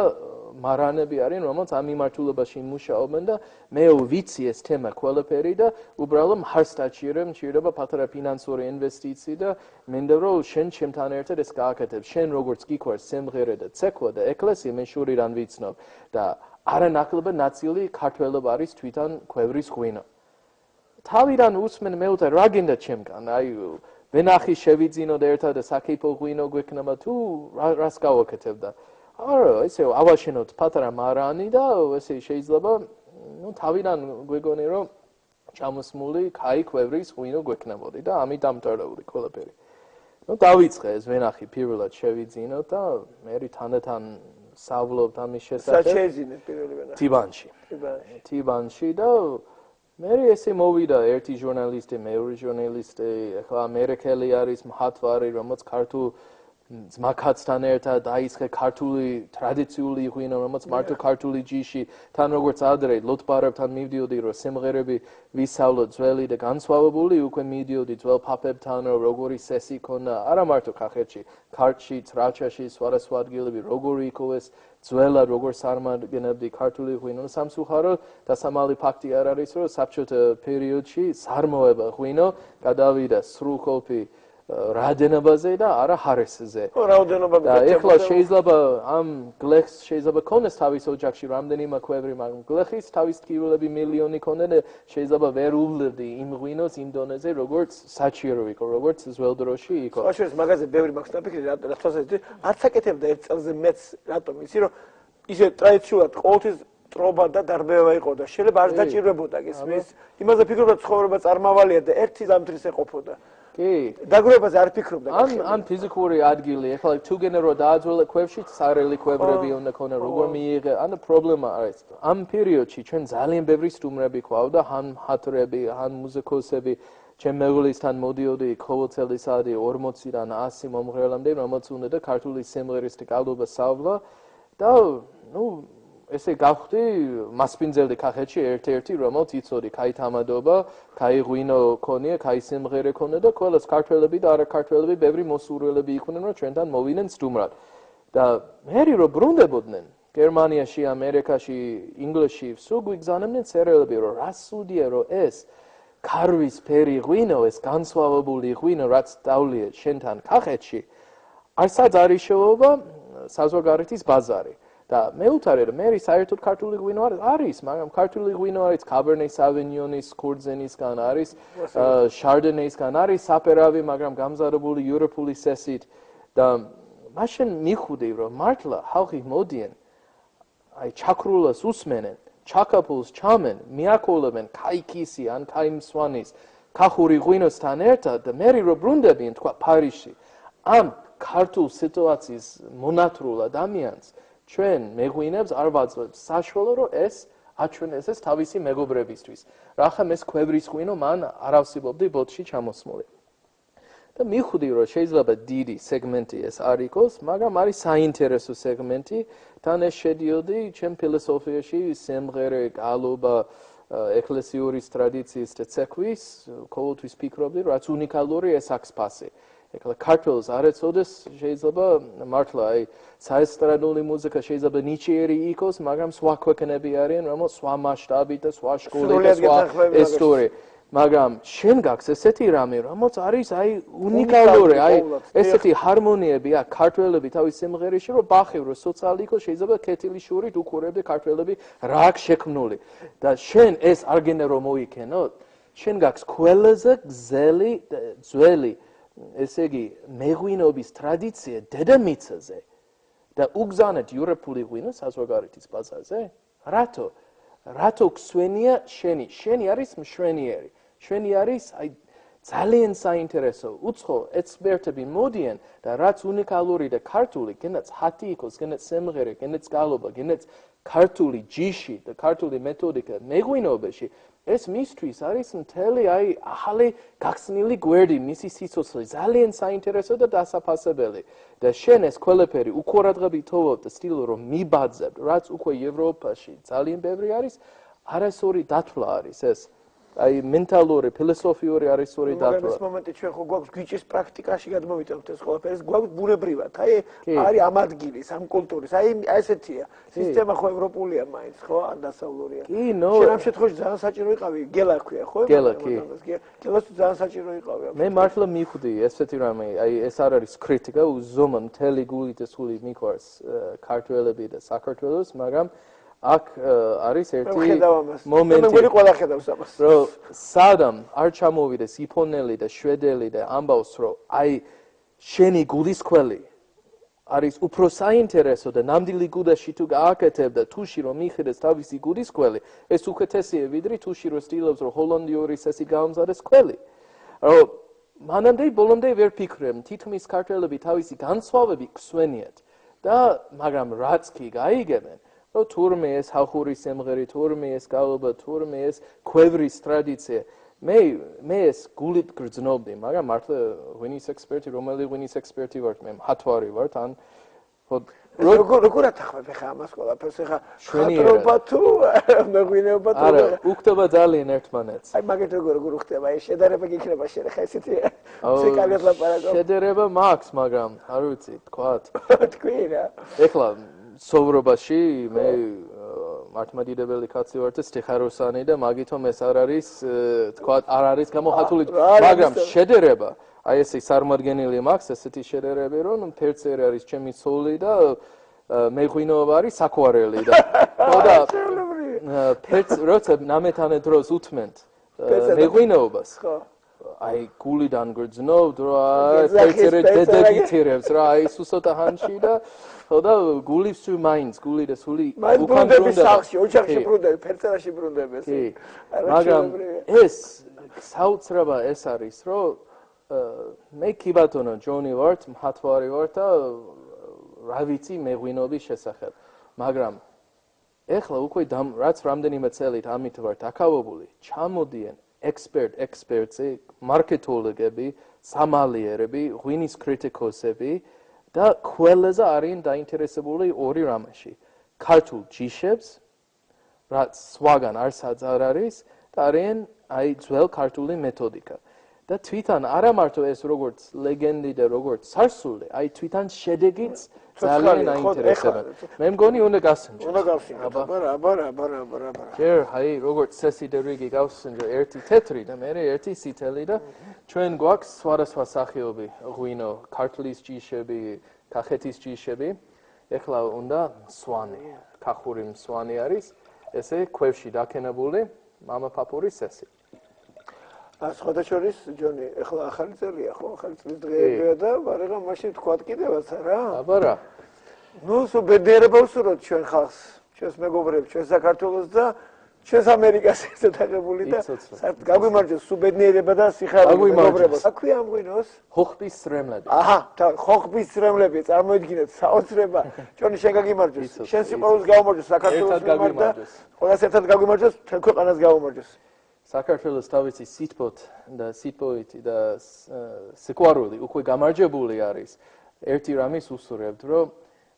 მარანები არიან, რომელთაც ამ მიმართულებაში მუშაობენ და მე ვიცი ეს თემა ყველაფერი და უბრალოდ მხარს დაჭირებ, მჭირდება პატარა ფინანსური ინვესტიცია და მინდა რომ შენ ჩემთან ერთად ეს გააკეთებ. შენ როგორც გიყვარს სიმღერა და ცეკვა და ეკლესია მე შორიდან ვიცნობ და არანაკლები ნაწილი ქართველობა არის თვითონ ქვევრის ღვინო. თავიდან უსმენ მეუთა რა გინდა ჩემგან, აი ვენახი შევიძინო და ერთად საკეიფო ღვინო გვექნება თუ რას გავაკეთებ და არა, ესე ავაშენოთ პატარა მარანი და ესე შეიძლება ნუ თავიდან გვეგონი რომ ჩამოსმული კაი ქვევრის ღვინო გვექნებოდი და ამით დამტარებული ყველაფერი. ნუ დავიწყე ეს ვენახი პირველად შევიძინო და მე თანდათან სავლობთ ამის შესახებ. სად შეიძინეთ პირველი ვენახი? თიბანში. თიბანში და მე ესე მოვიდა ერთი ჟურნალისტი, მეორე ჟურნალისტი, ახლა ამერიკელი არის მხატვარი, რომელიც ქართულ ძმაკაცთან ერთად დაიწყე ქართული ტრადიციული ღვინო, რომელიც მარტო ქართული ჯიში, თან როგორც ადრე ლოტბარებთან მივდიოდი, რომ სიმღერები ვისწავლოთ ძველი და განსხვავებული, უკვე მივდიოდი ძველ პაპებთან, რომ როგორი სესი ქონდა, არა მარტო კახეთში, ქართლში, რაჭაში, სხვადასხვა ადგილები, როგორი იყო ეს ძველად როგორ წარმოგენებდი ქართული ღვინო. სამწუხაროდ დასამალი ფაქტი არ არის, რომ საბჭოთა პერიოდში სარმოება ღვინო გადავიდა სრულყოფი რაოდენობაზე და არა ხარისზე. რაოდენობა და ეხლა შეიძლება ამ გლეხს შეიძლება ქონდეს თავის ოჯახში რამდენიმე ქვევრი, მაგრამ გლეხის თავის ტკივილები მილიონი ქონდა და შეიძლება ვერ უვლებდი იმ ღვინოს იმ დონეზე, როგორც საჭირო იყო, როგორც ძველ დროში იყო. ხოშეს მაგაზე ბევრი მაქვს დაფიქრი, რა თქმა უნდა, არც აკეთებდა ერთ წელზე მეც, რატომ იცი რომ ისე ტრადიციულად ყოველთვის ტრობა და დარბევა იყო და შეიძლება არ დაჭირვებოდა გესმის. იმაზე ფიქრობდა ცხოვრება წარმავალია და ერთი ზამთრის ეყოფოდა. კი. დაგროვებაზე არ ფიქრობდა. ან ფიზიკური ადგილი, ეხლა თუ გენერო დააძველე ქვევში, სარელი ქვევრები უნდა ქონა, როგორ მიიღე, ან პრობლემა არის. ამ პერიოდში ჩვენ ძალიან ბევრი სტუმრები ყავდა, ან მხატვრები, ან მუსიკოსები. ჩემ მეუღლისთან მოდიოდი ყოველწელი საათი 40-დან 100 მომღერლამდე, რომელიც უნდა და ქართული სიმღერის ტექნოლოგია სწავლა და ნუ ესე გავხდი მასპინძელი კახეთში ერთ-ერთი რომელიც იცოდი კაი თამადობა, კაი ღვინო ქონია, კაი სიმღერა ქონდა და ყველას ქართველები და არაქართველები ბევრი მოსურველები იყვნენ რომ ჩვენთან მოვიდნენ სტუმრად. და მერი რომ ბრუნდებოდნენ გერმანიაში, ამერიკაში, ინგლისში, სულ გვიგზავნებდნენ წერილები რომ რა სუდია რომ ეს ქარვის ფერი ღვინო, ეს განსხვავებული ღვინო რაც დავლია შენთან კახეთში, არცაც არის შეუობა საზღვარგარეთის ბაზარი. და მეუთხარი რომ მე საერთოდ ქართული ღვინო არის, მაგრამ ქართული ღვინო არის კაბერნე სავინიონის ქორძენისგან არის, შარდენეისგან არის საპერავი, მაგრამ გამზადებული ევროპული სესით და მაშინ მიხვდი რომ მართლა ხალხი მოდიან აი ჩაქრულას უსმენენ ჩაკაფულს ჩამენ, მიაკოლებენ კაიქისი ან კაიმსვანის კახური ღვინოსთან ერთად და მე რო ბრუნდებიან თქვა Փარიზში. ამ ქართულ სიტუაციის მონათრულ ადამიანს ჩვენ მეღვინებს არ ვაძლევთ საშუალო რომ ეს აჩვენეს ეს თავისი მეგობრებისთვის. რახან ეს ქვევრის ღვინო მან არ ავსიბობდი ბოთში ჩამოსმული. და მივხვდი რომ შეიძლება დიდი სეგმენტი ეს არ იყოს, მაგრამ არის საინტერესო სეგმენტი, თან ეს შედიოდი ჩემ ფილოსოფიაში, სიმღერე, გალობა, ეკლესიური ტრადიციის და ცეკვის, ყოველთვის ფიქრობდი, რომ რაც უნიკალური ეს აქვს ფასი. ეხლა ქართულს არ ეწოდეს, შეიძლება მართლა აი საესტრადული მუსიკა შეიძლება ნიჭიერი იყოს, მაგრამ სხვა ქვეყნები არიან, რომელსაც სხვა მასშტაბით და სხვა სკოლით და სხვა ისტორია. მაგრამ შენ გაქვს ესეთი რამე, რომელიც არის აი უნიკალური, აი ესეთი ჰარმონიები აქვს ქართველები თავის სიმღერაში, რომ ბახევ რო სოციალი იყოს, შეიძლება კეთილი შურით უყურებდი ქართველები რა აქვს შექმნული. და შენ ეს არგენე რომ მოიქენოთ, შენ გაქვს ყველაზე ძველი ესე იგი მეღვინობის ტრადიცია დედამიწაზე და უგზავნეთ ევროპული ღვინო საზღვარგარეთის ბაზარზე? რატო ქსვენია შენი არის მშვენიერი. შენი არის აი ძალიან საინტერესო. უცხო ექსპერტები მოდიან და რაც უნიკალური და ქართული, გენაც ხათი იყოს, გენაც სიმღერა, გენაც გალობა, გენაც ქართული ჯიში და ქართული მეთოდიკა მეღვინობაში ეს მისთვის არის მთელი აი ახალი გახსნილი გვერდი მისი სიცოცხლე ძალიან საინტერესო და დასაფასებელი და შენ ეს ყველაფერი უყურადღებით თოვებ და სტილო რომ მიბაძებ რაც უკვე ევროპაში ძალიან ბევრი არის არასორი დათვლა არის ეს აი მენტალური ფილოსოფიური არასორი დათვლა ეს მომენტი ჩვენ ხო გვაქვს გვიჭის პრაქტიკაში გადმოვიტანთ ეს ყველაფერი ეს გვაქვს ბუნებრივად აი არის ამ ადგილის ამ კულტურის აი ესეთია სისტემა ხო ევროპულია მაინც ხო ან დასავლურია შენ ამ შემთხვევაში ძალიან საჭირო იყავი გელა ქვია ხო გელას ძალიან საჭირო იყავი მე მართლა მივხვდი ესეთი რამე აი ეს არ არის კრიტიკა უზომო მთელი გული და სული მიყვარს ქართველები და საქართველოს მაგრამ აქ არის ერთი მომენტი. მე მგონი ყველა ხედავს ამას. რომ სადამ არ ჩამოვიდეს იფონელი და შვედელი და ამბავს რომ აი შენი გულის ქველი არის უფრო საინტერესო და ნამდვილი გუდაში თუ გააკეთებ და თუში რომ მიხედეს თავისი გულის ქველი ეს უკეთესია ვიდრე თუში რომ სტილობს რომ ჰოლანდიური წესი გამზარდეს ქველი. რომ მანამდე ბოლომდე ვერ ფიქრებ თითქმის ქართველები თავისი განსხვავებები ქსვენიათ და მაგრამ რაც კი გაიგებენ თურმე ეს ხალხური სიმღერა, თურმე ეს გალობა, თურმე ეს ქვევრის ტრადიცია. მე ეს გულით გრძნობდი, მაგრამ მართლა ღვინის ექსპერტი, რომელი ღვინის ექსპერტი ვარ, მე მხატვარი ვარ, ან როგორ ათახმებ ხა ამას ყველაფერს ხა ხატრობა თუ მეღვინეობა თუ არა, უხდება ძალიან ერთმანეთს. აი მაგეთ როგორ უხდება, ეს შედარება გიქნება შენ ხა ესეთი სიკალეთ ლაპარაკობ. შედარება მაქვს, მაგრამ არ ვიცი, თქვათ. თქვი რა. ეხლა სოვრობაში მე მართლმადიდებელი კაცი ვარ და სტიხაროსანი და მაგითომ ეს არ არის თქვა არ არის გამოხატული მაგრამ შედერება აი ესე წარმოგენილი მაქვს ესეთი შედერები რომ ფერცერი არის ჩემი სული და მეღვინოობა არის საკვარელი და ხოდა ფერც როცა ნამეთანე დროს უთმენთ მეღვინოობას აი გულიდან გრძნობთ რა ფერცერი დედაგითირებს რა აი სუსოთა ჰანში და ხოდა გულის თუ მაინც გული და სული უკან ბრუნდება სახში ოჯახში ბრუნდება ფერწერაში ბრუნდება ეს მაგრამ ეს საოცრება ეს არის რომ მე კი ბატონო ჯონი ვარ მხატვარი ვარ და რა ვიცი მეღვინობის შესახებ მაგრამ ეხლა უკვე რაც რამდენიმე წელით ამით ვარ დაკავებული ჩამოდიან ექსპერტები მარკეტოლოგები სამალიერები ღვინის კრიტიკოსები და ყველაზე არიან დაინტერესებული ორი რამეში. ქართულ ჯიშებს, რაც სხვაგან არცაც არ არის და არიან აი ძველ ქართული მეთოდიკა. და თვითონ არა მარტო ეს როგორც ლეგენდი და როგორც სარსული, აი თვითონ შედეგიც ძალიან აინტერესებენ. მე მგონი უნდა გასინჯო. უნდა გავსინჯო. აბა. ჯერ აი როგორც წესი და რიგი გავსინჯო ერთი თეთრი და მე ერთი სითელი და ჩვენ გვაქვს სხვადასხვა სახეობი ღვინო, ქართლის ჯიშები, კახეთის ჯიშები. ეხლა უნდა სვანი, კახური სვანი არის, ესე ქვევში დაკენებული მამაფაფურის წესი. სხვადასხვა ჯონი, ეხლა ახალი წელია ხო, ახალი წლის დღეებია და მაგრამ მაშინ თქვათ კიდევაც არა? აბა რა. ნუ სულ ბედნიერება უსურვოთ ჩვენ ხალხს. ჩვენს მეგობრებს, ჩვენ საქართველოს და ჩვენს ამერიკას ერთად აღებული და გაგვიმარჯოს სუბედნიერება და სიხარული მეგობრებო. აქვე ამ ღვინოს ხოხბის სრემლები. აჰა, ხოხბის სრემლები, წარმოიდგინეთ, საოცრება. ჩვენი შენ გაგიმარჯოს. შენ სიყვარულს გავუმარჯოს საქართველოს მიმართ და ყველას ერთად გაგვიმარჯოს, თქვენ ქვეყანას გავუმარჯოს. საქართველოს თავისი სიტყვით და სიყვარული უკვე გამარჯვებული არის. ერთი რამის უსურვებთ, რომ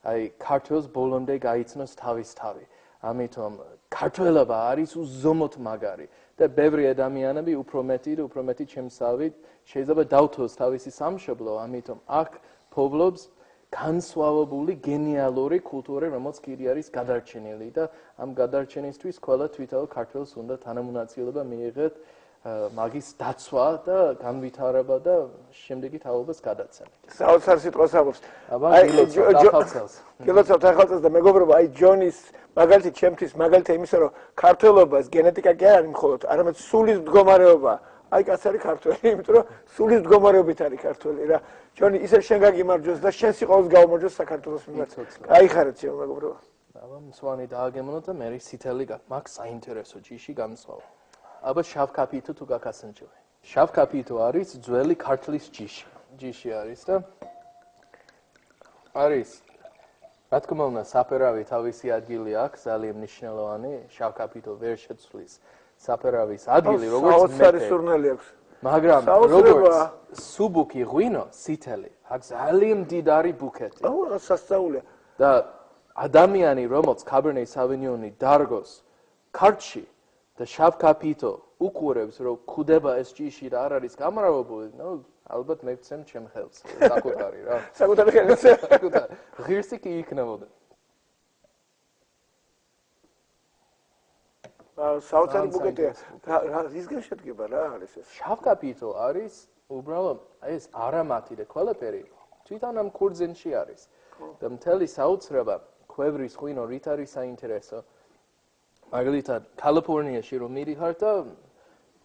აი ქართველს ბოლომდე გაიცნოს თავის თავი. ამიტომ ქართველობა არის უზომოდ მაგარი და ბევრი ადამიანები უფრო მეტი ჩემსავით შეიძლება დავთოს თავისი სამშობლო, ამიტომ აქ ფობლობს განსხვავებული გენიალური კულტურა, რომელიც კიდე არის გადარჩენილი და ამ გადარჩენისთვის ყველა თვითონ ქართველს უნდა თანამონაწილეობა მიიღეთ მაგის დაცვა და განვითარება და შემდეგი თაობას გადაცემით. საოცარ სიტყვას ამბობს. გილოცავთ ახალწელს და მეგობრებო, აი ჯონის მაგალითი ჩემთვის მაგალითი იმისა, რომ ქართველობას გენეტიკა კი არ არის მხოლოდ, არამედ სულის მდგომარეობა. აი კაც არის ქართველი, იმიტომ რომ სულის მდგომარეობით არის ქართველი რა. ჯონი, ისე შენ გაგიმარჯოს და შენ სიყვარულს გაუმარჯოს საქართველოს მიმართ. გაიხარეთ ჩემო მეგობრებო. აბა მსვანი დააგემოვნოთ და მე სითელი მაგ საინტერესო ჯიში გამსვავ. აბა შავკაფითო თუ გაკასენჯელი. შავკაფითო არის ძველი ქართლის ჯიში არის და არის რა თქმა უნდა საფერავი თავისი ადგილი აქვს ძალიან მნიშვნელოვანი შავკაფითო ვერ შეცვლის საფერავის ადგილი როგორც საოცარი აქვს მაგრამ როგორც სუბუქი ღვინო სითელი აქვს ძალიან მდიდარი ბუქეტი აუ რა სასწაულია და ადამიანი რომელიც კაბერნე სავინიონი დარგოს ქართლში და შავკაფითო უყურებს რომ ხუდება ეს ჯიში და არ არის გამრავებული ნუ ალბათ მეკცემ ჩემ ხელს საკუთარი რა საკუთარი ხელს ღირსი კი იქნებოდა საოცარი ბუკეტია რა ისგან შედგება რა არის ეს შავკაფითო არის უბრალოდ ეს არამათი და ყველაფერი თვითონ ამ ქურძენში არის და მთელი საოცრება ქვევრის ღვინო რით არის საინტერესო მაგალითად კალიფორნიაში რომ მიდიხარ და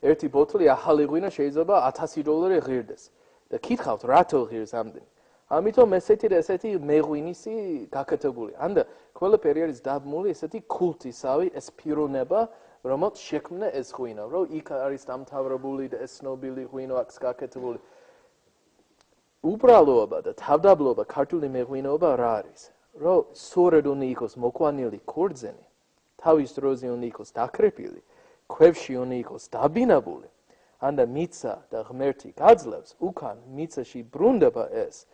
ერთი ბოთლი ახალი ღვინო შეიძლება $1000 ღირდეს და კითხავთ რატო ღირს ამდენი ამიტომ ესეთი მეღვინისი გაკეთებული ანდა ყველაფერი არის დაბმული ესეთი კულტისავი ეს პიროვნება რომელიც შექმნა ეს ღვინო რომ იქ არის დამთავრებული და ეს ცნობილი ღვინო აქვს გაკეთებული უბრალოობა და თავდაბლობა ქართული მეღვინეობა რა არის რომ სწორედ უნდა იყოს მოყვანილი ქურძენი თავის დროზე უნდა იყოს დაკრეფილი ქვევში უნდა იყოს დაბინებული ანდა მიცა და ღმერთი გაძლევს უკან მიცაში ბრუნდება ეს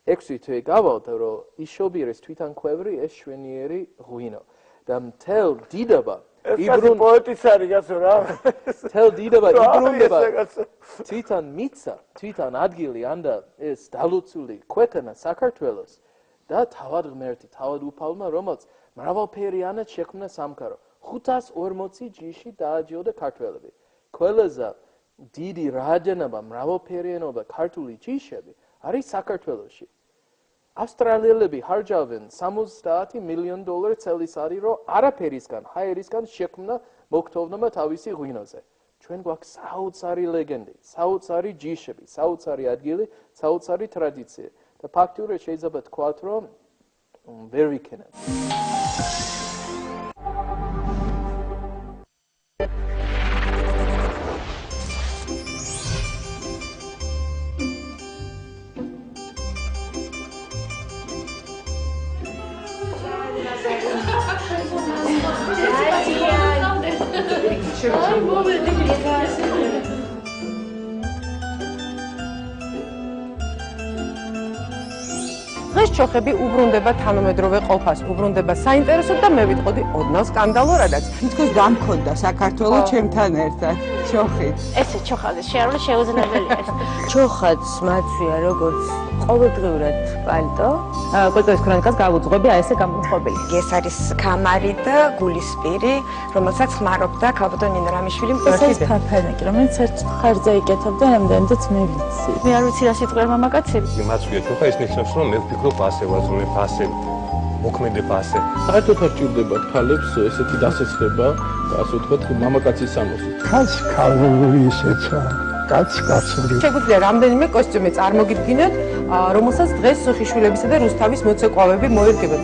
6 თვე გავალდა რომ იშობიერეს თვითონ ქვევრი ეს შვენიერი ღვინო და მთელ დიდება იბრუნ პოეტიც არის გასო რა მთელ დიდება იბრუნდება თვითონ მიცა თვითონ ადგილი ანდა ეს დალოცული ქვეყანა საქართველოს და თავად ღმერთი თავად უფალმა რომელიც მრავალფერიანად შექმნა სამყარო 540 ჯიში დააჯილდო ქართველები ყველაზე დიდი რაოდენობა მრავალფერიანობა ქართული ჯიშები არის საქართველოში ავსტრალიელები ხარჯავენ $70 მილიონ წელიწადი რომ არაფერისგან ჰაერისგან შექმნა მოგთხოვნა თავისი ღვინოზე ჩვენ გვაქვს საოცარი ლეგენდი საოცარი ჯიშები საოცარი ადგილი საოცარი ტრადიცია და ფაქტურად შეიძლება თქვათ რომ ვერ ვიქნებ დღეს ჩოხები უბრუნდება თანამედროვე ყოფას, უბრუნდება საინტერესოდ და მე ვიტყოდი ოდნავ სკანდალურადაც. თითქოს დამქონდა საქართველოს ჩემთან ერთად, ჩოხით. ესე ჩოხაზე შეარული შეუძლებელია. ჩოხაც მაცვია როგორც ყოველდღიურად პალტო. კულტურის ქრონიკას გავუძღვები აი ესე გამოწყობილი. ეს არის კამარი და გულისპირი, რომელსაც ხმარობდა ქალბატონ ნინო რამიშვილი. ეს არის ფაფანაკი, რომელიც ერთ ხარზე იკეთებდა, რამდენადაც მე ვიცი. მე არ ვიცი რა სიტყვა მამაკაცები. მაცვია ჩოხა ის ნიშნავს რომ მე ვფიქრობ ასე ვაზრობ ასე მოქმედებ ასე. საერთოდ ჭირდება ქალებს ესეთი დასაწყება, ასე ვთქვათ, მამაკაცის სამოსი. კაცკაცური ისეცა, კაცკაცური. შეგვიძლია რამდენიმე კოსტიუმი წარმოგიდგინოთ, რომელსაც დღეს სუხიშვილებისა და რუსთავის მოცეკვავები მოერგებენ.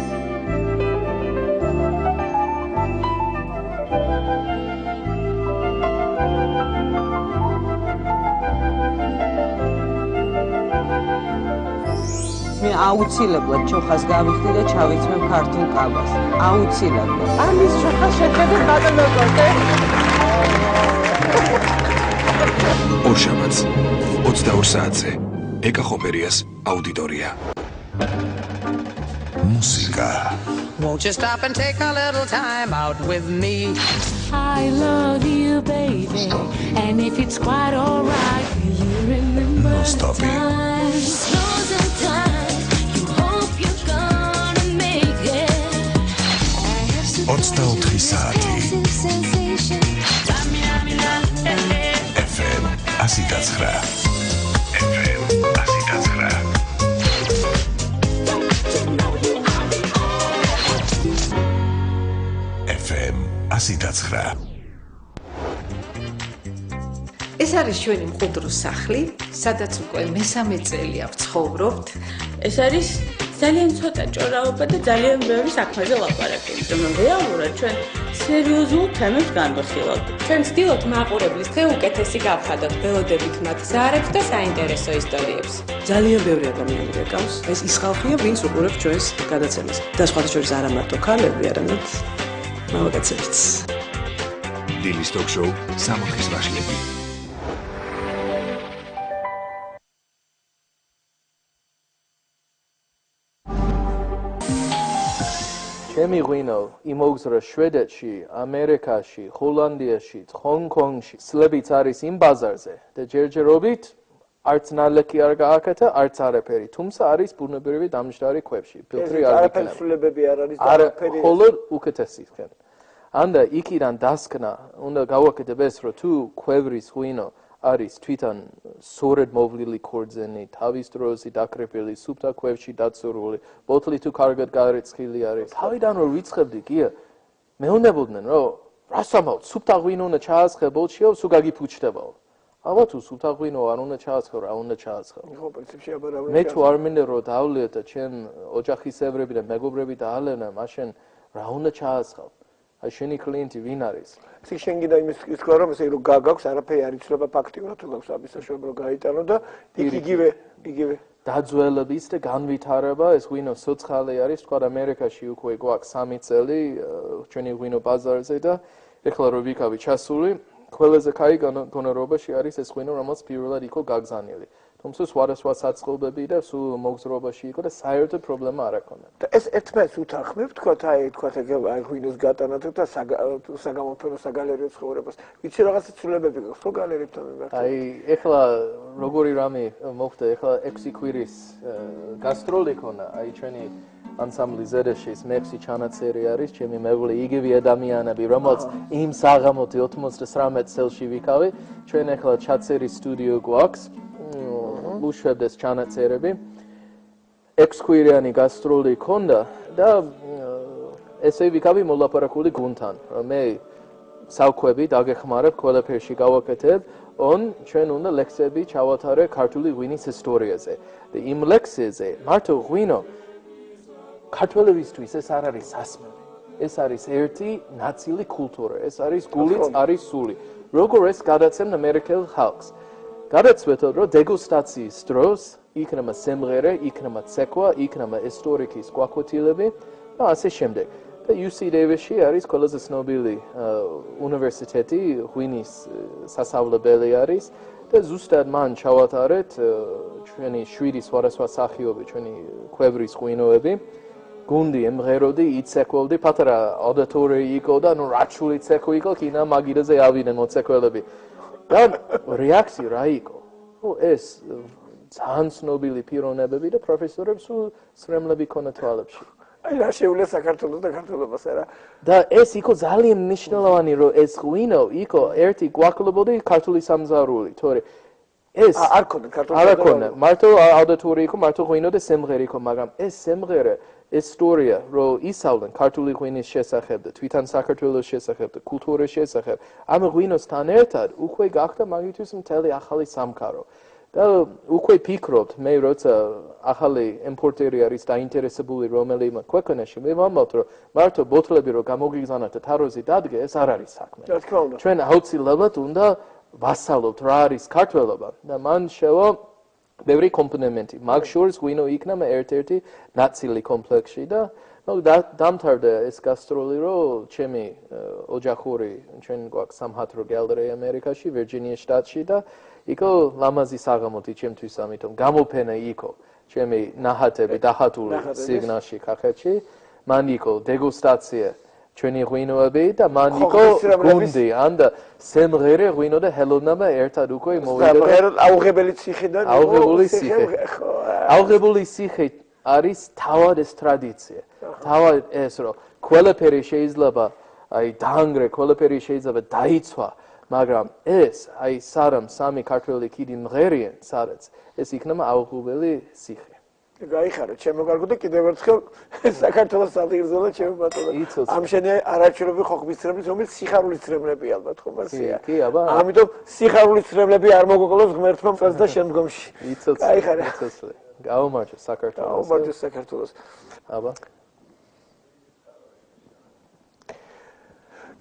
აუცილებლად ჩოხას გავიხდი და ჩავიცმებ ქართულ კაბას. აუცილებლად. ამის ჩოხას შეხედეთ ბატონო გოგე. ორშაბათს 22 საათზე ეკა ხოპერიას აუდიტორია. მუსიკა. Won't you stop and take a little time out with me? I love you, baby, and if it's quite alright, you remember the times, those are times you hope you're gonna make it. I have some 24 საათი. FM 109. FM 109. FM 109. ეს არის ჩვენი მყუდროს სახლი, სადაც უკვე მესამე წელია ვცხოვრობთ. ეს არის ძალიან ცოტა ჭორაობა და ძალიან ბევრი საქმეზე ლაპარაკი. რეალურად ჩვენ სერიოზულ თემებს განვიხილავთ. ჩვენ ვცდილობთ მაყურებლის დღე უკეთესი გავხადოთ, ველოდებით მათ ზარებს და საინტერესო ისტორიებს. ძალიან ბევრი ადამიანი ეკავს. ეს ის ხალხია, ვინც უყურებს ჩვენს გადაცემას. და სხვათა შორის არა მარტო ქალები, არამედ მამაკაცებიც. დილის ტოქ-შოუ სამოხის ვაშლები. ჩემი ღვინო იმოგზრა შვედეთში, ამერიკაში, ჰოლანდიაში, ჰონგ-კონგში, სლებიც არის იმ ბაზარზე და ჯერჯერობით არც ნალექი არ გააკეთა, არც არაფერი, თუმცა არის ბუნებრივი დამჯდარი ქვებში, ფილტრი არ არაფერი სულებები არ არის და არაფერი ხოლო უკეთესი ხენ. ანდა იქიდან დასკნა უნდა გავაკეთებ ეს, რომ თუ ქვევრის ღვინო არის თვითონ სწორედ მოვლილი ქორձენი, თავის დროზე დაკრეფილი, სუფთა ქვევში დაცურული, ბოთლი თუ კარგად გარეცხილი არის. თავიდან რომ ვიწყებდი, გია, მეუნებოდნენ, რომ რას ამბობ, სუფთა ღვინო უნდა ჩაასხე ბოთლშიო, სულ გაგიფუჩდებაო. აბა თუ სუფთა ღვინო არ უნდა ჩაასხო, რა უნდა ჩაასხო. ხო, პრინციპში აბა მე თუ არ მინდა რომ დავლიეთ და ჩემ ოჯახისევრები და მეგობრები დაალენა, მაშინ რა უნდა ჩაასხო. აი შენი კლიენტი ვინ არის? ისე შენ გინდა იმის თქვა რომ ესე რომ გაქვს არაფერი არ იცლება ფაქტიურად თუ გაქვს ამის საშუალება რომ გაიტანო და იგივე დაძველების და განვითარება ეს ღვინო სოცხალი არის თქვა ამერიკაში უკვე გვაქვს 3 წელი ჩვენი ღვინო ბაზარზე და ეხლა რო ვიქავი ჩასული ყველაზე კაი გონორობაში არის ეს ღვინო რომელიც პირველად იყო გაგზავნილი თუმცა სხვადასხვა საწყობები და სულ მოგზრობაში იყო და საერთოდ პრობლემა არ აქვს. და ეს ერთმანეთს უთანხმებ, თქვათ აი ღვინოს გატანა და საგამოფენო საგალერიო ცხოვრებას. ვიცი რაღაცა ცვლილებები გაქვს ხო გალერეებთან მიმართ? აი ეხლა როგორი რამე მოხდა, ეხლა 6 კვირის გასტროლი ქონა, აი ჩვენი ანსამბლი ზედაშის მექსი ჩანაწერი არის, ჩემი მეუღლე იგივე ადამიანები, რომელიც იმ საღამოთი 99 წელში ვიქავი, ჩვენ ეხლა ჩაწერის სტუდიო გვაქვს. უშვებდეს ჩანაწერები 6 კვირიანი გასტროლი ქონდა და ესე ვიქავი მოლაპარაკული გუნდთან მე საუქვები დაგეხმარებ ყველაფერში გავაკეთებ ჩვენ უნდა ლექსები ჩავატარე ქართული ღვინის ისტორიაზე და იმ ლექსებზე მარტო ღვინო ქართველებისთვის ეს არ არის სასმელი ეს არის ერთი ნაცილი კულტურა ეს არის გულიც არის სული როგორ ეს გადაცემ ამერიკელ ხალხს გადაწყვეტილ რომ დეგუსტაციის დროს იქნება სიმღერა, იქნება ცეკვა, იქნება ისტორიკის გვაკვეთილები და ასე შემდეგ. და UC Davis-ში არის ყველაზე ცნობილი უნივერსიტეტი, ღვინის სასწავლებელი არის და ზუსტად მან ჩავატარეთ ჩვენი 7 სხვადასხვა სახეობი, ჩვენი ქვევრის ღვინოები. გუნდი ემღეროდი, იცეკვოდი, პატარა აუდიტორია იყო და ნუ რაჩული ცეკვი იყო, კინა მაგიდაზე ავიდნენ მოცეკველები. და რეაქცია რა იყო? ეს ძალიან ცნობილი პიროვნებები და პროფესორები სულ სრემლები ქონა თვალებში. აი რა შეუძლია საქართველოს და ქართველობას არა. და ეს იყო ძალიან მნიშვნელოვანი რომ ეს ღვინო იყო ერთი გვაკლობოდი ქართული სამზარული, თორე ეს არ ქონდა ქართული არ ქონდა, მარტო აუდიტორია იყო, მარტო ღვინო და სიმღერა იყო, მაგრამ ეს სიმღერა ისტორია რომ ისავლენ ქართული ღვინის შესახებ და თვითონ საქართველოს შესახებ და კულტურის შესახებ ამ ღვინოსთან ერთად უკვე გახდა მაგისთვის მთელი ახალი სამყარო და უკვე ფიქრობთ მე როცა ახალი იმპორტერი არის დაინტერესებული რომელიმე ქვეყანაში მე ვამბობ რომ მარტო ბოთლები რომ გამოგიგზავნოთ და თაროზე დადგე ეს არ არის საქმე ჩვენ აუცილებლად უნდა ვასალობთ რა არის ქართველობა და მან შევა ბევრი კომპონენტი. მაგ შორის ღვინო იქნა მე ერთ-ერთი ნაწილი კომპლექსში და დამთავრდა ეს გასტროლი, რომ ჩემი ოჯახური ჩვენ გვაქვს სამხატვრო გალერეა ამერიკაში, ვირჯინია შტატში და იქო ლამაზი საღამოთი ჩემთვის, ამიტომ გამოფენა იქო ჩემი ნაჰათები დახატული სიგნალში კახეთში. მან იქო დეგუსტაცია ჩვენი ღვინოები და მან იქო გუნდი ანდა სიმღერე ღვინო და ჰელონამა ერთად უკვე მოვიდა. აუღებელი ციხიდან აუღებული ციხე არის თავად ეს ტრადიცია. თავად ეს რომ ყველაფერი შეიძლება აი დაანგრე, ყველაფერი შეიძლება დაიცვა, მაგრამ ეს აი სარამ სამი ქართველი კიდე მღერიან სადაც ეს იქნება აუღებელი ციხე. გაიხარო, ჩემო კარგო და კიდევ ერთხელ საქართველოს სადგურზე ჩემო ბატონო. ამ შენი არაჩვენები ხოხბისწრებლის, რომელიც სიხარულის წრებლები ალბათ ხო მარსია. კი, აბა. ამიტომ სიხარულის წრებლები არ მოგოკლოს ღმერთმა მწეს და შემდგომში. გაიხარო. გაუმარჯოს საქართველოს. გაუმარჯოს საქართველოს. აბა.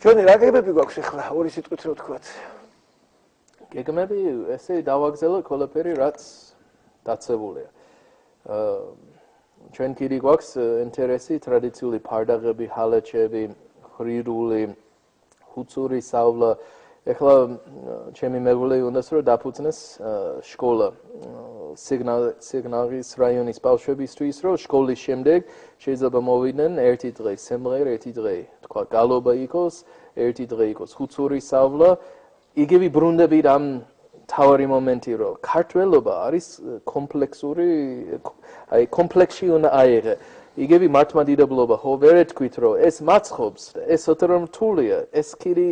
ჩვენი რა გეგმები გვაქვს ახლა ორი სიტყვით რო ვთქვათ. გეგმები ესე დავაგზავნო ყველაფერი რაც დაცებულია. ჩვენ კიდე გვაქვს ინტერესი ტრადიციული ფარდაღები, ჰალაჩები, ხრირული, ხუცური სწავლა. ეხლა ჩემი მეგობარი უნდას რომ დაფუძნეს სკოლა სიგნალის რაიონის ბავშვებისთვის, რომ სკოლის შემდეგ შეიძლება მოვიდნენ ერთი დღე სიმღერა, ერთი დღე თქვა გალობა იყოს, ერთი დღე იყოს ხუცური სწავლა. იგივე ბრუნდები ამ თავარი მომენტი რომ ქართველობა არის კომპლექსური აი კომპლექსი უნდა აიღე. იგივე მართლმადიდებლობა ხო ვერ ეთქვით რომ ეს მაცხობს, ეს ოთრომ რთულია, ეს კიდე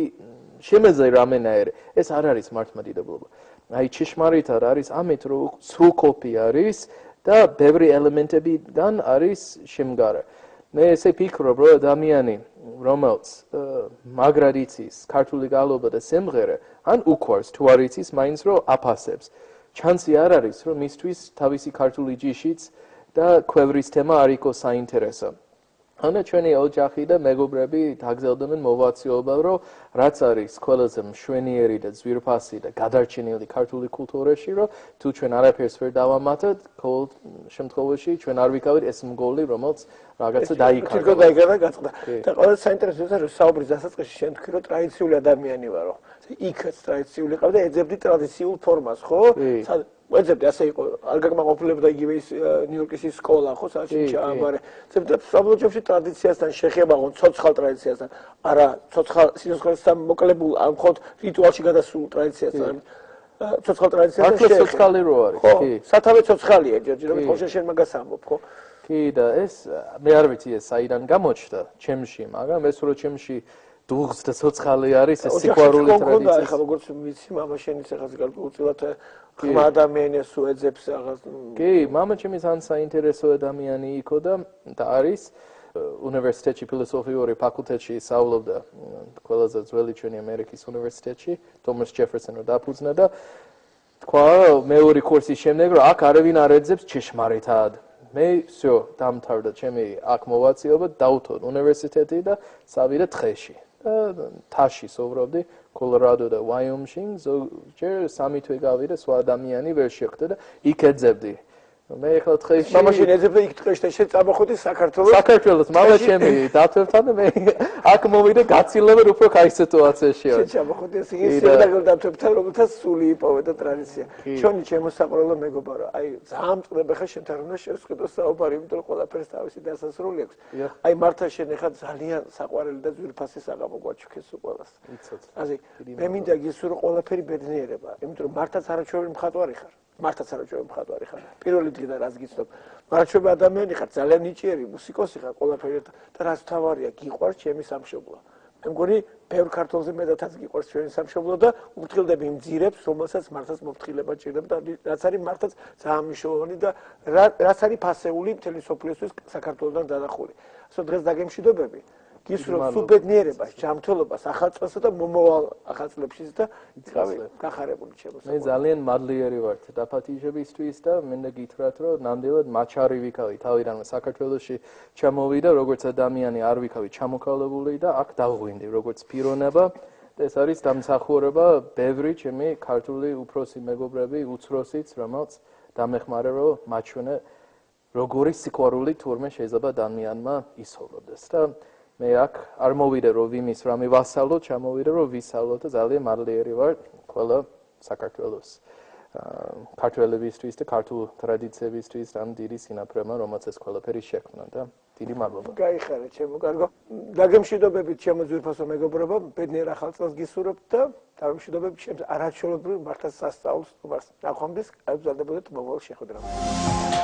შემეზე რამენაერი, ეს არ არის მართლმადიდებლობა. აი ჭიშმარიტად არის ამით რომ სრულყოფი არის და ბევრი ელემენტებიდან არის შემგარე. მე ესე ფიქრობ რომ ადამიანი რომელიც მაგრად იცის ქართული გალობა და სიმღერა ან უყვარს თუ არ იცის მაინც რომ აფასებს. ჩანსი არ არის რომ მისთვის თავისი ქართული ჯიშიც და ქვევრის თემა არ იყოს საინტერესო. ანა ჩვენი ოჯახი და მეგობრები დაგზავნდნენ მოვაცილება რომ რაც არის ყველაზე მშვენიერი და ძვირფასი და გადარჩენილი ქართული კულტურაში რომ თუ ჩვენ არაფერს ვერ დავამატოთ ყოველ შემთხვევაში ჩვენ არ ვიკავით ეს მგოლი რომელიც რაღაცა დაიკარგა. თვითონ დაიკარგა გაწყდა. და ყველაზე საინტერესოა რომ საუბრის დასაწყისში შენ თქვი რომ ტრადიციული ადამიანი ვარო. იქაც ტრადიციული ყავდა ეძებდი ტრადიციულ ფორმას, ხო? ეძებდი ასე იყო, არ გაკმაყოფილებდა იგივე ის ნიუ-იორკის ის სკოლა, ხო, საჩი ჩააბარე. ეძებდა საბოლოოში ტრადიციასთან შეხება, ხო, ცოცხალ ტრადიციასთან. არა, ცოცხალ სიცოცხლესთან მოკლებულ, ან მხოლოდ რიტუალში გადასულ ტრადიციასთან. ცოცხალ ტრადიციასთან შეხება. ცოცხალი რო არის, კი. სათავე ცოცხალია, ჯერჯერობით ხოლმე შენ მაგას ამბობ, ხო? კი და ეს მე არ ვიცი ეს საიდან გამოჩნდა ჩემში, მაგრამ ეს რო ჩემში დუღს და ცოცხალი არის ეს სიყვარული ტრადიცია. ახლა როგორც ვიცი, მამა შენის ახაც გარკვეულწილად ხმა ადამიანს უეძებს რაღაც. კი, მამა ჩემი ძალიან საინტერესო ადამიანი იყო და არის უნივერსიტეტში ფილოსოფიური ფაკულტეტში სწავლობდა ყველაზე ძველი ჩვენი ამერიკის უნივერსიტეტში, თომას ჯეფერსონი დაფუძნა და თქვა მეორე კურსის შემდეგ რომ აქ არავინ არ ეძებს ჭიშმარიტად. მე всё დამთავრდა ჩემი აქ მოვაცილება, დავთვალე უნივერსიტეტი და წავიდა დღეში. თაში სოვრობდი კოლორადო და ვაიომინგში, ზოგჯერ 3 თვე გავიდა, სხვა ადამიანი ვერ შეხვდა და იქ ეძებდი. მე ახლა დღეში მამაშენ ეძებდა იქ დღეში და შენ წამოხვედი საქართველოს. საქართველოს, მამა ჩემი დათვებთან და მე აქ მოვიდა გაცილებით უფრო კაი სიტუაციაში ვარ. შენ წამოხვედი ის სიუდა დათვებთან, რომელთაც სული იპოვე და ტრადიცია. ჩვენი ჩემოსაყრელო მეგობარო, აი ძალიან წდება ხა შენთან უნდა შევსყიდო საუბარი, იმიტომ რომ ყველაფერს თავისი დასასრული აქვს. აი მართა შენ ახლა ძალიან საყვარელი და ძვირფასი საღამო გვაჩუქეს ყველას. ასე მე მინდა გისურვო რომ ყველაფერი ბედნიერება, იმიტომ რომ მართაც არაჩვევი მხატვარი ხარ. მართაც არაჩვევი მხატვარი ხარ. პირველი დღიდან რაც გიცნობ, არაჩვევი ადამიანი ხარ, ძალიან ნიჭიერი მუსიკოსი ხარ, ყველაფერი და რაც თავარია, გიყვარს ჩემი სამშობლო. მე მგონი, ბევრ ქართველზე მეტადაც გიყვარს ჩვენი სამშობლო და უფრთხილდები იმ ძირებს, რომელსაც მართაც მოფრთხილება ჭირდება და რაც არის მართაც ძალიან მნიშვნელოვანი და რაც არის ფასეული მთელი სოფლიოსთვის საქართველოსთან დადახული. ასე დღეს დაგემშვიდობები. გისურვებ სულ ბედნიერებას, ჯანმრთელობას, ახალწლსა და მომავალ ახალწლებშიც და იცავი გახარებული ჩემო. მე ძალიან მადლიერი ვარ დაფათიშებისთვის და მინდა გითხრათ რომ ნამდვილად მაჩარი ვიქავი თავიდანვე საქართველოში ჩამოვიდა როგორც ადამიანი არ ვიქავი ჩამოქალებული და აქ დავღვინდი როგორც პიროვნება და ეს არის დამსახურება ბევრი ჩემი ქართული უფროსი მეგობრები უცროსიც რომელიც დამეხმარე რომ მაჩვენე როგორი სიყვარული თურმე შეიძლება ადამიანმა ისოვროდეს და მე აქ არ მოვიდე რომ ვიმის რამე ვასალო, ჩამოვიდე რომ ვისალო და ძალიან მადლიერი ვარ ყველა საქართველოს ქართველებისთვის და ქართულ ტრადიციებისთვის ამ დიდი სინაფრემა რომელც ეს ყველაფერი შექმნა და დიდი მადლობა. გაიხარე ჩემო კარგო. დაგემშვიდობებით ჩემო ძვირფასო მეგობრებო, ბედნიერ ახალ წელს გისურვებთ და დაგემშვიდობებით ჩემს არაჩვეულებრივ მართლაც სასწაულს სტუმარს. ნახვამდის, გაგზავნებოდეთ მომავალ შეხვედრამდე.